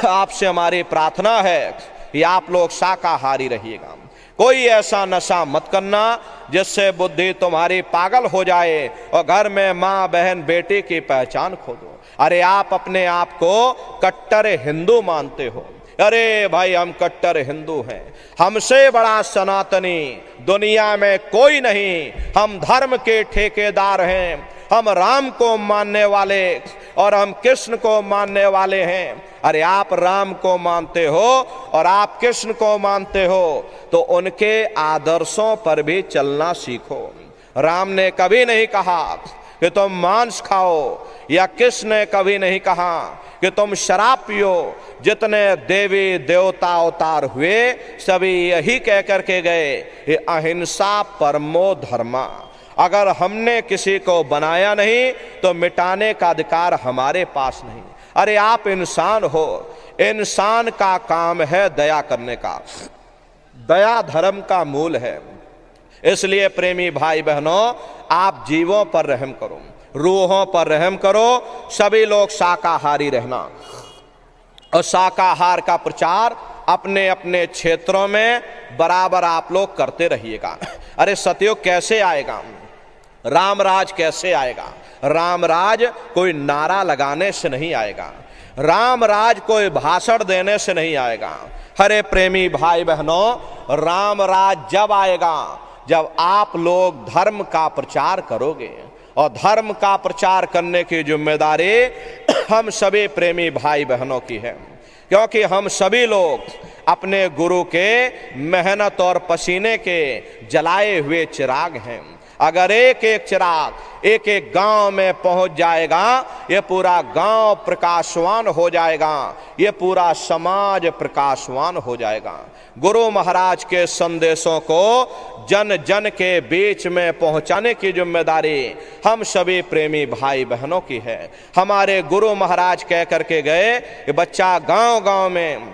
आपसे हमारी प्रार्थना है कि आप लोग शाकाहारी रहिएगा। कोई ऐसा नशा मत करना जिससे बुद्धि तुम्हारी पागल हो जाए और घर में माँ बहन बेटी की पहचान खो दो। अरे आप अपने आप को कट्टर हिंदू मानते हो, अरे भाई हम कट्टर हिंदू हैं, हमसे बड़ा सनातनी दुनिया में कोई नहीं, हम धर्म के ठेकेदार हैं, हम राम को मानने वाले और हम कृष्ण को मानने वाले हैं। अरे आप राम को मानते हो और आप कृष्ण को मानते हो तो उनके आदर्शों पर भी चलना सीखो। राम ने कभी नहीं कहा कि तुम मांस खाओ, या कृष्ण ने कभी नहीं कहा कि तुम शराब पियो। जितने देवी देवता अवतार हुए सभी यही कह करके गए, ये अहिंसा परमो धर्मा। अगर हमने किसी को बनाया नहीं तो मिटाने का अधिकार हमारे पास नहीं। अरे आप इंसान हो, इंसान का काम है दया करने का, दया धर्म का मूल है। इसलिए प्रेमी भाई बहनों, आप जीवों पर रहम करो, रूहों पर रहम करो। सभी लोग शाकाहारी रहना और शाकाहार का प्रचार अपने अपने क्षेत्रों में बराबर आप लोग करते रहिएगा। अरे सतयुग कैसे आएगा? राम राज कैसे आएगा? राम राज कोई नारा लगाने से नहीं आएगा, राम राज कोई भाषण देने से नहीं आएगा। हरे प्रेमी भाई बहनों, राम राज जब आएगा जब आप लोग धर्म का प्रचार करोगे, और धर्म का प्रचार करने की जिम्मेदारी हम सभी प्रेमी भाई बहनों की है, क्योंकि हम सभी लोग अपने गुरु के मेहनत और पसीने के जलाए हुए चिराग हैं। अगर एक एक चिराग एक एक गांव में पहुंच जाएगा, ये पूरा गांव प्रकाशवान हो जाएगा, ये पूरा समाज प्रकाशवान हो जाएगा। गुरु महाराज के संदेशों को जन जन के बीच में पहुंचाने की जिम्मेदारी हम सभी प्रेमी भाई बहनों की है। हमारे गुरु महाराज कह करके गए कि बच्चा गांव गांव में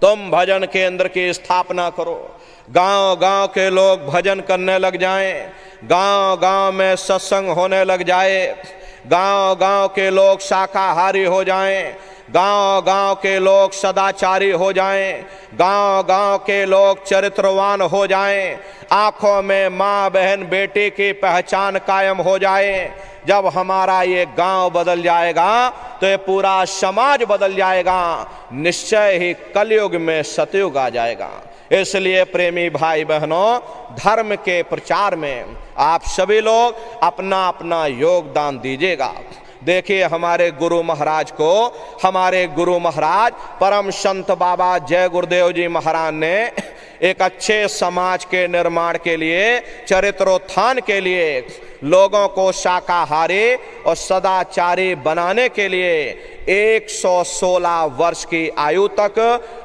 तुम भजन केंद्र की स्थापना करो, गांव गांव के लोग भजन करने लग जाएं, गांव गांव में सत्संग होने लग जाए, गांव गांव के लोग शाकाहारी हो जाएं, गांव गांव के लोग सदाचारी हो जाएं, गांव गांव के लोग चरित्रवान हो जाएं, आंखों में माँ बहन बेटी की पहचान कायम हो जाए। जब हमारा ये गांव बदल जाएगा तो ये पूरा समाज बदल जाएगा, निश्चय ही कलयुग में सतयुग आ जाएगा। इसलिए प्रेमी भाई बहनों, धर्म के प्रचार में आप सभी लोग अपना अपना योगदान दीजिएगा। देखिए, हमारे गुरु महाराज को, हमारे गुरु महाराज परम संत बाबा जय गुरुदेव जी महाराज ने एक अच्छे समाज के निर्माण के लिए, चरित्रोत्थान के लिए, लोगों को शाकाहारी और सदाचारी बनाने के लिए 116 वर्ष की आयु तक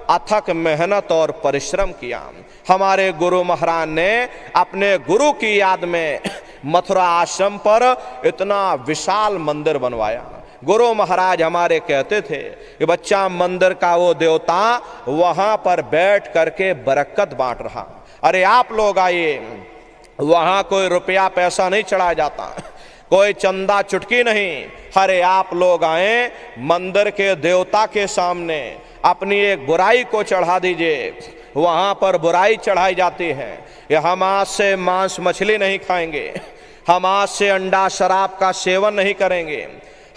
अथक मेहनत और परिश्रम किया। हमारे गुरु महाराज ने अपने गुरु की याद में मथुरा आश्रम पर इतना विशाल मंदिर बनवाया। गुरु महाराज हमारे कहते थे कि बच्चा, मंदिर का वो देवता वहां पर बैठ करके बरकत बांट रहा। अरे आप लोग आइए, वहां कोई रुपया पैसा नहीं चढ़ाया जाता, कोई चंदा चुटकी नहीं। अरे आप लोग आए, मंदिर के देवता के सामने अपनी एक बुराई को चढ़ा दीजिए। वहां पर बुराई चढ़ाई जाती है। ये हम आज से मांस मछली नहीं खाएंगे, हम आज से अंडा शराब का सेवन नहीं करेंगे,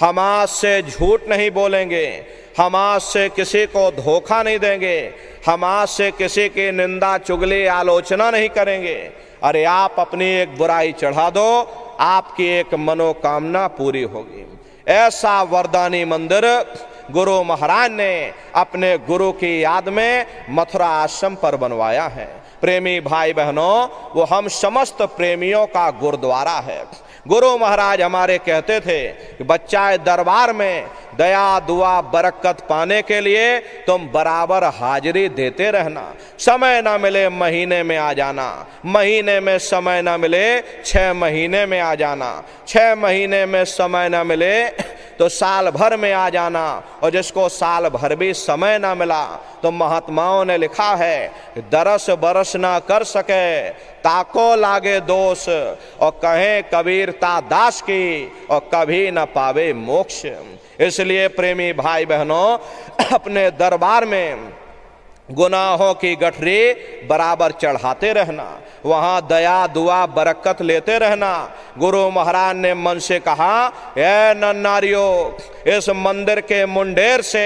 हम आज से झूठ नहीं बोलेंगे, हम आज से किसी को धोखा नहीं देंगे, हम आज से किसी की निंदा चुगली आलोचना नहीं करेंगे। अरे आप अपनी एक बुराई चढ़ा दो, आपकी एक मनोकामना पूरी होगी। ऐसा वरदानी मंदिर गुरु महाराज ने अपने गुरु की याद में मथुरा आश्रम पर बनवाया है। प्रेमी भाई बहनों, वो हम समस्त प्रेमियों का गुरुद्वारा है। गुरु महाराज हमारे कहते थे कि बच्चा, दरबार में दया दुआ बरकत पाने के लिए तुम बराबर हाजिरी देते रहना। समय ना मिले महीने में आ जाना, महीने में समय ना मिले 6 महीने में आ जाना, 6 महीने में समय ना मिले तो साल भर में आ जाना। और जिसको साल भर भी समय ना मिला तो महात्माओं ने लिखा है, दरस बरस ना कर सके ताको लागे दोष, और कहें कबीरता दास की और कभी न पावे मोक्ष। इसलिए प्रेमी भाई बहनों, अपने दरबार में गुनाहों की गठरी बराबर चढ़ाते रहना, वहां दया दुआ बरकत लेते रहना। गुरु महाराज ने मन से कहा, ए नन्नारियों, इस मंदिर के मुंडेर से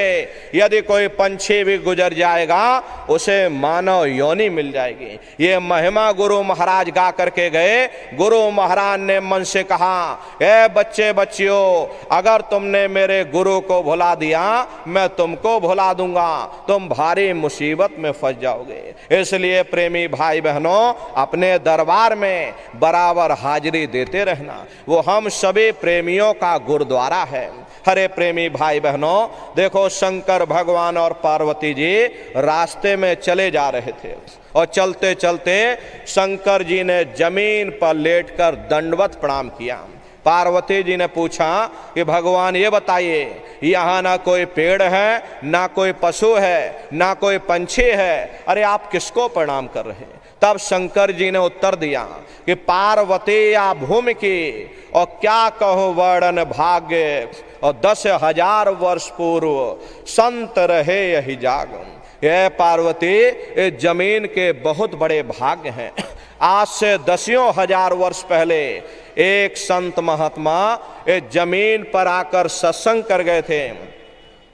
यदि कोई पंछी भी गुजर जाएगा उसे मानव योनि मिल जाएगी। ये महिमा गुरु महाराज गा करके गए। गुरु महाराज ने मन से कहा, ए बच्चे बच्चियों, अगर तुमने मेरे गुरु को भुला दिया मैं तुमको भुला दूंगा, तुम भारी मुसीबत में फंस जाओगे। इसलिए प्रेमी भाई बहनों, अपने दरबार में बराबर हाजिरी देते रहना। वो हम सभी प्रेमियों का गुरुद्वारा है। हरे प्रेमी भाई बहनों, देखो, शंकर भगवान और पार्वती जी रास्ते में चले जा रहे थे और चलते चलते शंकर जी ने जमीन पर लेटकर दंडवत प्रणाम किया। पार्वती जी ने पूछा कि भगवान, ये बताइए, यहाँ ना कोई पेड़ है, ना कोई पशु है, ना कोई पंछी है, अरे आप किसको प्रणाम कर रहे हैं? तब शंकर जी ने उत्तर दिया कि पार्वती या भूमि की और क्या कहो वर्णन भाग्य, और 10,000 वर्ष पूर्व संत रहे यही जाग। ये पार्वती, ये जमीन के बहुत बड़े भाग्य हैं। आज से 10,000 वर्ष पहले एक संत महात्मा ये जमीन पर आकर सत्संग कर गए थे।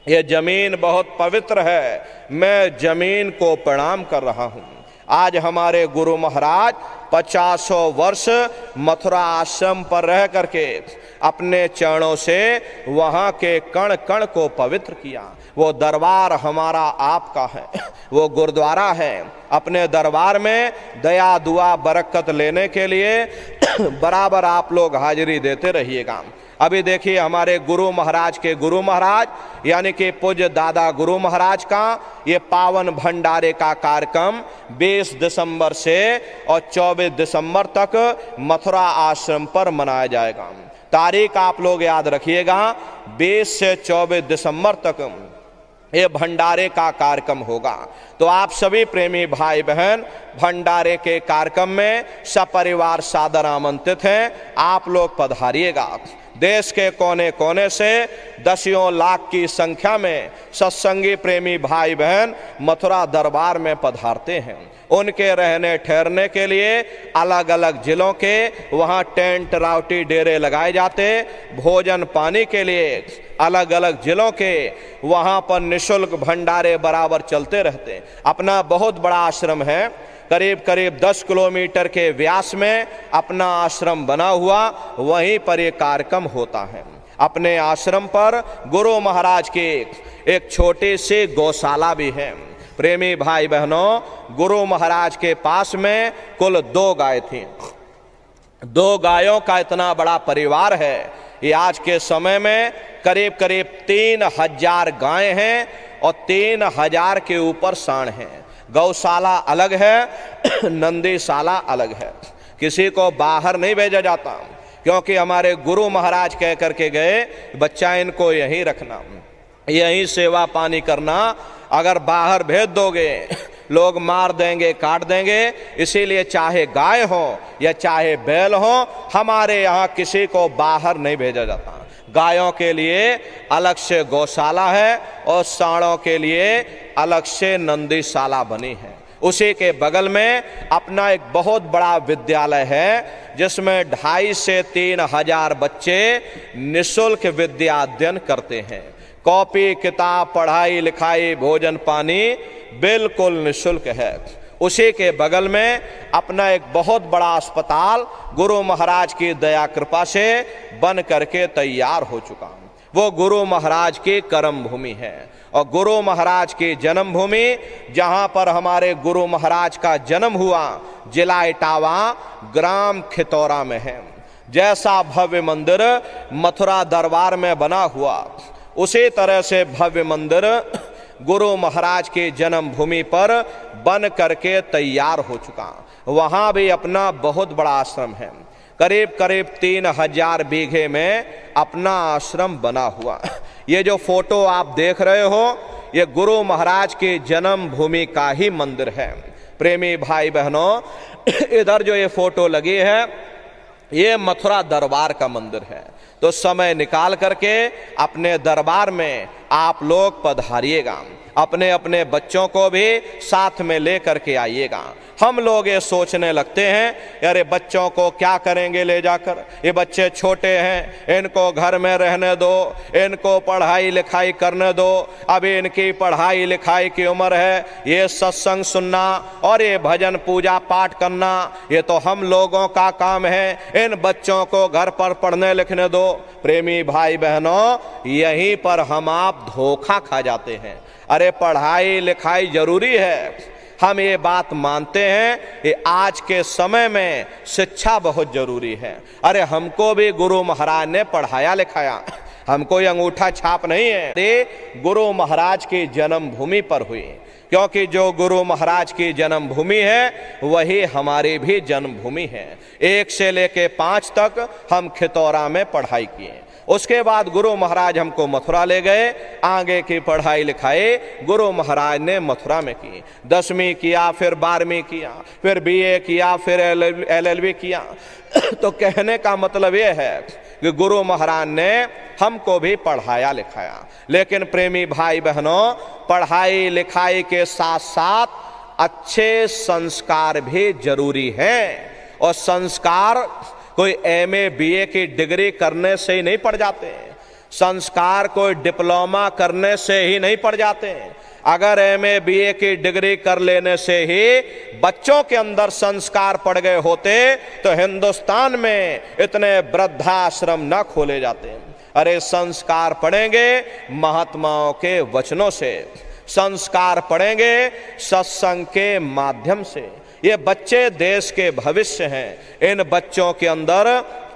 ये जमीन बहुत पवित्र है, मैं जमीन को प्रणाम कर रहा हूँ। आज हमारे गुरु महाराज 50 वर्ष मथुरा आश्रम पर रह करके अपने चरणों से वहाँ के कण कण को पवित्र किया। वो दरबार हमारा आपका है, वो गुरुद्वारा है। अपने दरबार में दया दुआ बरकत लेने के लिए बराबर आप लोग हाजिरी देते रहिएगा। अभी देखिए, हमारे गुरु महाराज के गुरु महाराज यानी कि पूज्य दादा गुरु महाराज का ये पावन भंडारे का कार्यक्रम 20 दिसंबर से और 24 दिसंबर तक मथुरा आश्रम पर मनाया जाएगा। तारीख आप लोग याद रखिएगा, 20 से 24 दिसंबर तक ये भंडारे का कार्यक्रम होगा। तो आप सभी प्रेमी भाई बहन भंडारे के कार्यक्रम में सपरिवार सादर आमंत्रित हैं, आप लोग पधारिएगा। देश के कोने कोने से दसियों लाख की संख्या में सत्संगी प्रेमी भाई बहन मथुरा दरबार में पधारते हैं। उनके रहने ठहरने के लिए अलग अलग जिलों के वहाँ टेंट रावटी डेरे लगाए जाते। भोजन पानी के लिए अलग अलग जिलों के वहाँ पर निःशुल्क भंडारे बराबर चलते रहते। अपना बहुत बड़ा आश्रम है, करीब करीब 10 किलोमीटर के व्यास में अपना आश्रम बना हुआ, वहीं पर ये कार्यक्रम होता है। अपने आश्रम पर गुरु महाराज की एक छोटी सी गौशाला भी है। प्रेमी भाई बहनों, गुरु महाराज के पास में कुल 2 गाय थी। 2 गायों का इतना बड़ा परिवार है। ये आज के समय में करीब करीब 3000 गायें हैं और 3000 के ऊपर सांड हैं। गौशाला अलग है, नंदीशाला अलग है। किसी को बाहर नहीं भेजा जाता, क्योंकि हमारे गुरु महाराज कह करके गए, बच्चा इनको यहीं रखना, यहीं सेवा पानी करना। अगर बाहर भेज दोगे लोग मार देंगे, काट देंगे। इसीलिए चाहे गाय हो या चाहे बैल हो, हमारे यहाँ किसी को बाहर नहीं भेजा जाता। गायों के लिए अलग से गौशाला है और सांडों के लिए अलग से नंदीशाला बनी है। उसी के बगल में अपना एक बहुत बड़ा विद्यालय है, जिसमें 2,500 से 3,000 बच्चे निःशुल्क विद्या अध्ययन करते हैं। कॉपी किताब, पढ़ाई लिखाई, भोजन पानी बिल्कुल निःशुल्क है। उसी के बगल में अपना एक बहुत बड़ा अस्पताल गुरु महाराज की दया कृपा से बन करके तैयार हो चुका। वो गुरु महाराज की कर्म भूमि है और गुरु महाराज की जन्म भूमि, जहाँ पर हमारे गुरु महाराज का जन्म हुआ, जिला इटावा, ग्राम खितौरा में है। जैसा भव्य मंदिर मथुरा दरबार में बना हुआ, उसी तरह से भव्य मंदिर गुरु महाराज की जन्म भूमि पर बन करके तैयार हो चुका। वहाँ भी अपना बहुत बड़ा आश्रम है। करीब करीब 3000 बीघे में अपना आश्रम बना हुआ। ये जो फोटो आप देख रहे हो, ये गुरु महाराज की जन्म भूमि का ही मंदिर है। प्रेमी भाई बहनों, इधर जो ये फोटो लगी है, ये मथुरा दरबार का मंदिर है। तो समय निकाल करके अपने दरबार में आप लोग पधारिएगा, अपने अपने बच्चों को भी साथ में ले करके आइएगा। हम लोग ये सोचने लगते हैं, अरे बच्चों को क्या करेंगे ले जाकर, ये बच्चे छोटे हैं, इनको घर में रहने दो, इनको पढ़ाई लिखाई करने दो, अभी इनकी पढ़ाई लिखाई की उम्र है। ये सत्संग सुनना और ये भजन पूजा पाठ करना, ये तो हम लोगों का काम है। इन बच्चों को घर पर पढ़ने लिखने दो। प्रेमी भाई बहनों, यहीं पर हम आप धोखा खा जाते हैं। अरे पढ़ाई लिखाई जरूरी है, हम ये बात मानते हैं कि आज के समय में शिक्षा बहुत जरूरी है। अरे हमको भी गुरु महाराज ने पढ़ाया लिखाया, हमको ये अंगूठा छाप नहीं है। ये गुरु महाराज की जन्म भूमि पर हुई, क्योंकि जो गुरु महाराज की जन्म भूमि है वही हमारी भी जन्मभूमि है। 1 से लेके 5 तक हम खितौरा में पढ़ाई किए। उसके बाद गुरु महाराज हमको मथुरा ले गए। आगे की पढ़ाई लिखाई गुरु महाराज ने मथुरा में की। 10वीं किया, फिर 12वीं किया, फिर BA किया, फिर LLB किया। तो कहने का मतलब ये है कि गुरु महाराज ने हमको भी पढ़ाया लिखाया। लेकिन प्रेमी भाई बहनों, पढ़ाई लिखाई के साथ साथ अच्छे संस्कार भी जरूरी हैं। और संस्कार कोई MA BA की डिग्री करने से ही नहीं पड़ जाते, संस्कार कोई डिप्लोमा करने से ही नहीं पड़ जाते। अगर MA BA की डिग्री कर लेने से ही बच्चों के अंदर संस्कार पड़ गए होते तो हिंदुस्तान में इतने वृद्धाश्रम न खोले जाते। अरे संस्कार पढ़ेंगे महात्माओं के वचनों से, संस्कार पढ़ेंगे सत्संग के माध्यम से। ये बच्चे देश के भविष्य हैं। इन बच्चों के अंदर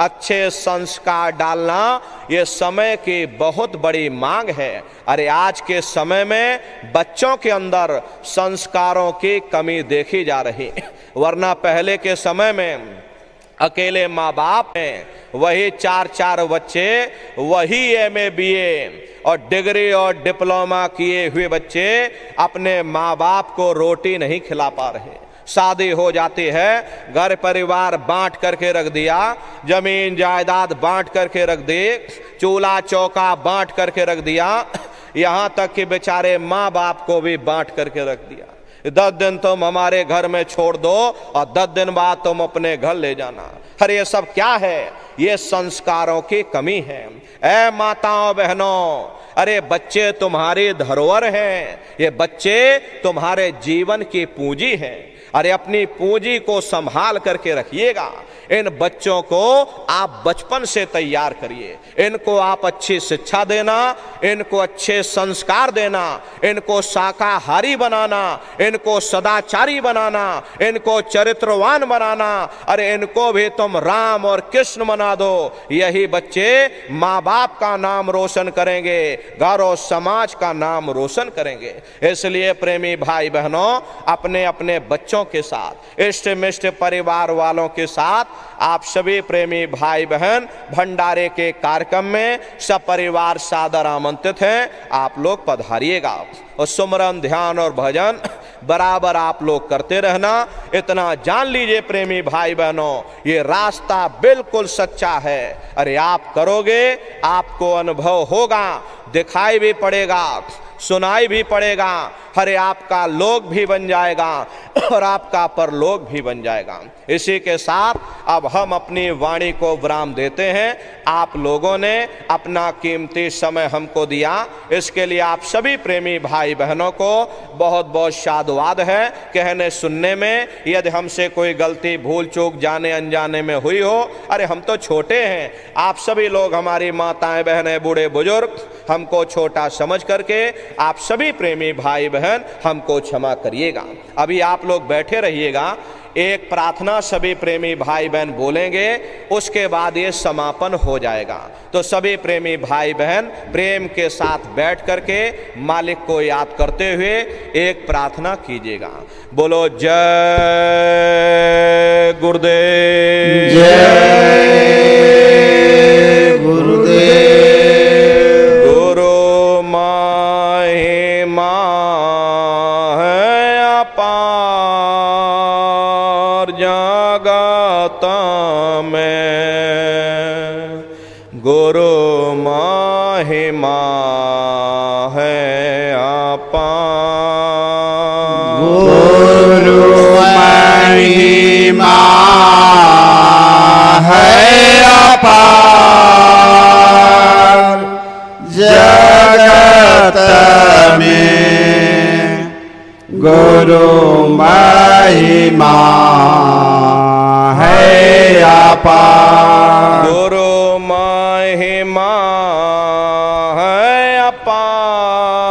अच्छे संस्कार डालना ये समय की बहुत बड़ी मांग है। अरे आज के समय में बच्चों के अंदर संस्कारों की कमी देखी जा रही, वरना पहले के समय में अकेले माँ बाप हैं, वही 4-4 बच्चे, वही MA BA और डिग्री और डिप्लोमा किए हुए बच्चे अपने माँ बाप को रोटी नहीं खिला पा रहे। शादी हो जाती है, घर परिवार बांट करके रख दिया, जमीन जायदाद बांट करके रख दी, चूल्हा चौका बांट करके रख दिया, यहां तक कि बेचारे माँ बाप को भी बांट करके रख दिया। 10 दिन तुम हमारे घर में छोड़ दो और 10 दिन बाद तुम अपने घर ले जाना। अरे ये सब क्या है? ये संस्कारों की कमी है। ऐ माताओं बहनों, अरे बच्चे तुम्हारी धरोहर हैं, ये बच्चे तुम्हारे जीवन की पूंजी हैं। अरे अपनी पूंजी को संभाल करके रखिएगा। इन बच्चों को आप बचपन से तैयार करिए, इनको आप अच्छी शिक्षा देना, इनको अच्छे संस्कार देना, इनको शाकाहारी बनाना, इनको सदाचारी बनाना, इनको चरित्रवान बनाना। अरे इनको भी तुम राम और कृष्ण बना दो, यही बच्चे माँ बाप का नाम रोशन करेंगे, घर और समाज का नाम रोशन करेंगे। इसलिए प्रेमी भाई बहनों, अपने अपने बच्चों के साथ, इष्ट मिष्ट परिवार वालों के साथ आप सभी प्रेमी भाई बहन भंडारे के कार्यक्रम में सपरिवार सादर आमंत्रित हैं। आप लोग पधारिएगा और सुमरन, ध्यान और भजन बराबर आप लोग करते रहना। इतना जान लीजिए प्रेमी भाई बहनों, ये रास्ता बिल्कुल सच्चा है। अरे आप करोगे, आपको अनुभव होगा, दिखाई भी पड़ेगा, सुनाई भी पड़ेगा। अरे आपका लोक भी बन जाएगा और आपका परलोक भी बन जाएगा। इसी के साथ अब हम अपनी वाणी को विराम देते हैं। आप लोगों ने अपना कीमती समय हमको दिया, इसके लिए आप सभी प्रेमी भाई बहनों को बहुत बहुत साधुवाद है। कहने सुनने में यदि हमसे कोई गलती भूल चूक जाने अनजाने में हुई हो, अरे हम तो छोटे हैं, आप सभी लोग हमारी माताएं बहनें बूढ़े बुजुर्ग, हमको छोटा समझ करके आप सभी प्रेमी भाई बहन हमको क्षमा करिएगा। अभी आप लोग बैठे रहिएगा, एक प्रार्थना सभी प्रेमी भाई बहन बोलेंगे, उसके बाद ये समापन हो जाएगा। तो सभी प्रेमी भाई बहन प्रेम के साथ बैठ करके मालिक को याद करते हुए एक प्रार्थना कीजिएगा। बोलो जय गुरुदेव, जय गुरुदेव। गुरु महिमा है अपार जगत में, गुरु महिमा है अपार, गुरु महिमा है अपार जगत में, गुरु महिमा है अपार, गुरु महिमा है अपार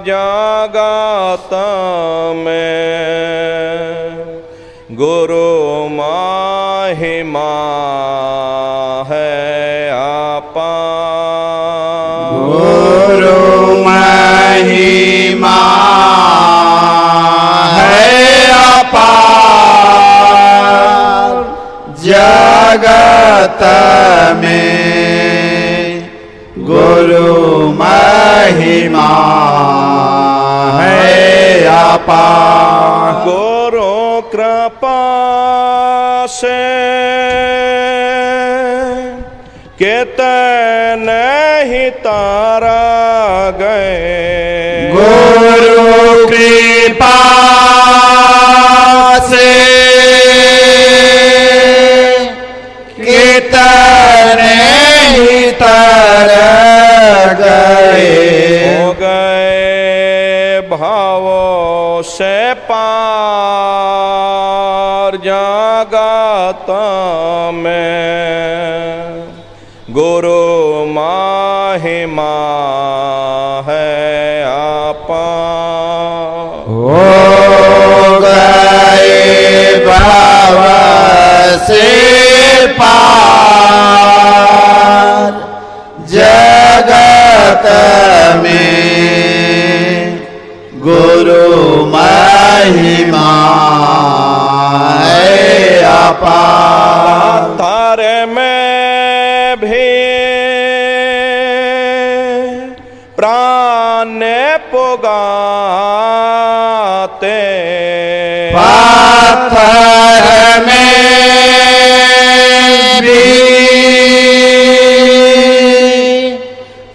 जगत में, गुरु महिमा है अपार, गुरु महिमा है अपार जगत में, गुरु महिमा है अपार, गुरु कृपा से कितने ही तारा गए, गुरु कृपा से कितने ही तारा गए, हो गए भावों से पार जगत में, गुरु महिमा है अपार, हो गए भाव से पार जगत में, गुरु महिमा है अपार, तारे में भी प्राण पुगाते, पत्थर में भी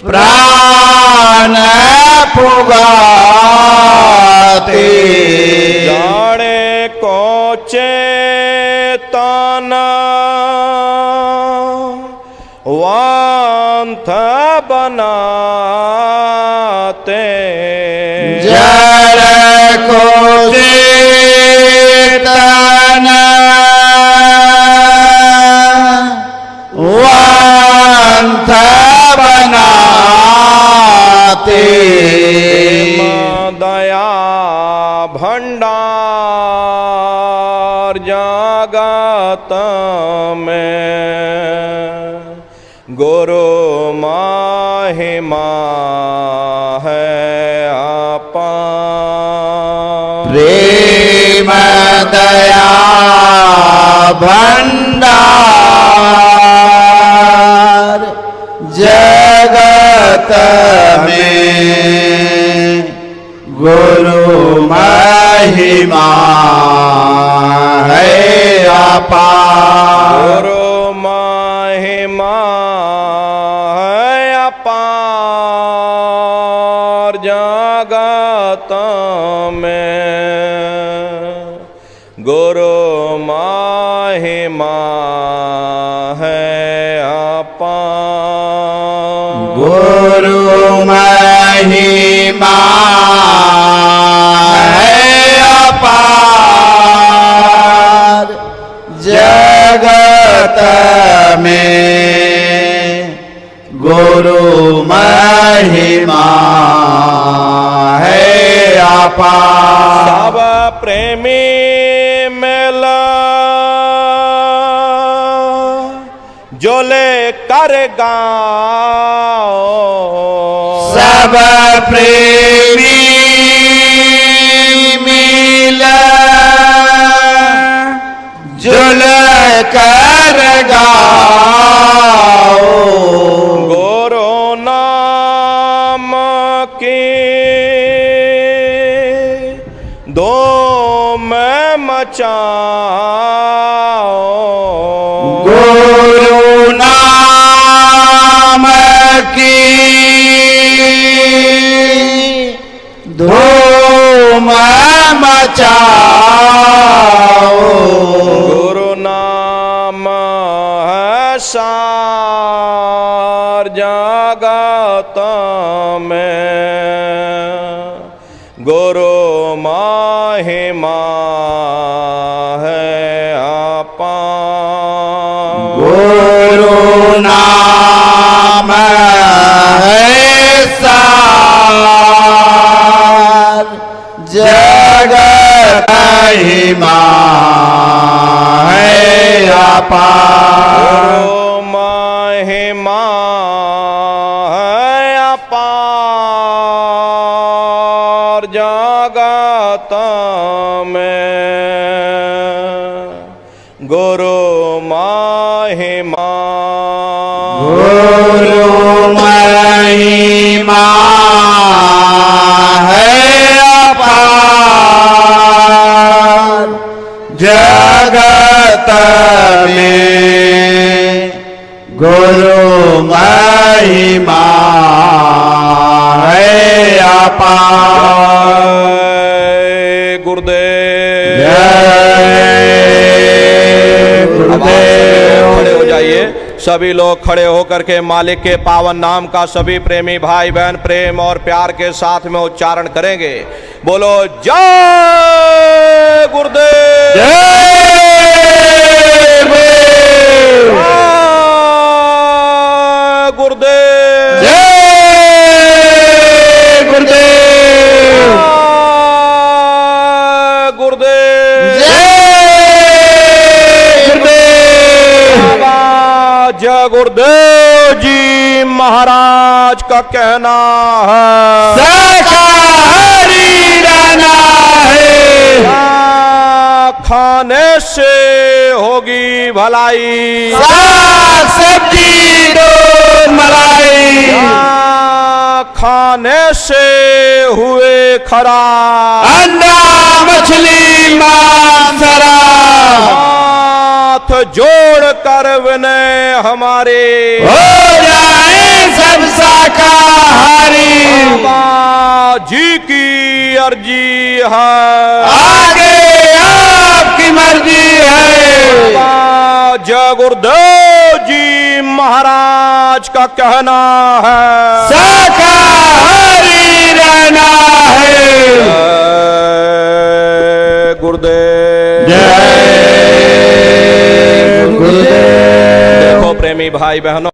प्राण पुगाते, जाने को चेतना वांथ बनाते, जड़ को चेतना वांथ बनाते, दया भंडार जागत में, गुरु महिमा है अपार। प्रेम दया भंडार जगत में, गुरु महिमा है अपार। गुरु महिमा है अपार जगत में, गुरु महिमा है अपार। गुरु महिमा है अपार जगत में, गुरु महिमा है अपार। सब प्रेमी मेला जो ले कर गाओ, सब प्रेमी मिला जुल कर गाओ, गुरु नाम की धूम मचाओ, गुरु नाम की धूम मचाओ, गुरु नाम है सार जगत में, गुरु महिमा है अपार। गुरु नाम है सार जगत महिमा है अपार। गुरु महिमा है अपार जगत में, गुरु महिमा। गुरु महिमा है अपार जगत में, गुरु महिमा है अपार। जय गुरुदेव। जय गुरुदेव। खड़े हो जाइए सभी लोग, खड़े होकर के मालिक के पावन नाम का सभी प्रेमी भाई बहन प्रेम और प्यार के साथ में उच्चारण करेंगे। बोलो जय गुरुदेव। जय गुरुदेव। जय गुरुदेव। गुरुदेव। जय गुरुदेव जी महाराज का कहना है शाकाहारी रहना है, खाने से होगी भलाई, साग सब्जी दूध मलाई, खाने से हुए खराब, अंडा मछली मांस शराब, हाथ जोड़ कर विनय हमारे हो जाए सब शाकाहारी। बाबा जी की अर्जी है, आगे आपकी मर्जी है। बाबा जय गुरुदेव जी महाराज का कहना है, शाकाहारी रहना है। गुरुदेव जय गुरुदेव। देखो प्रेमी भाई बहनों,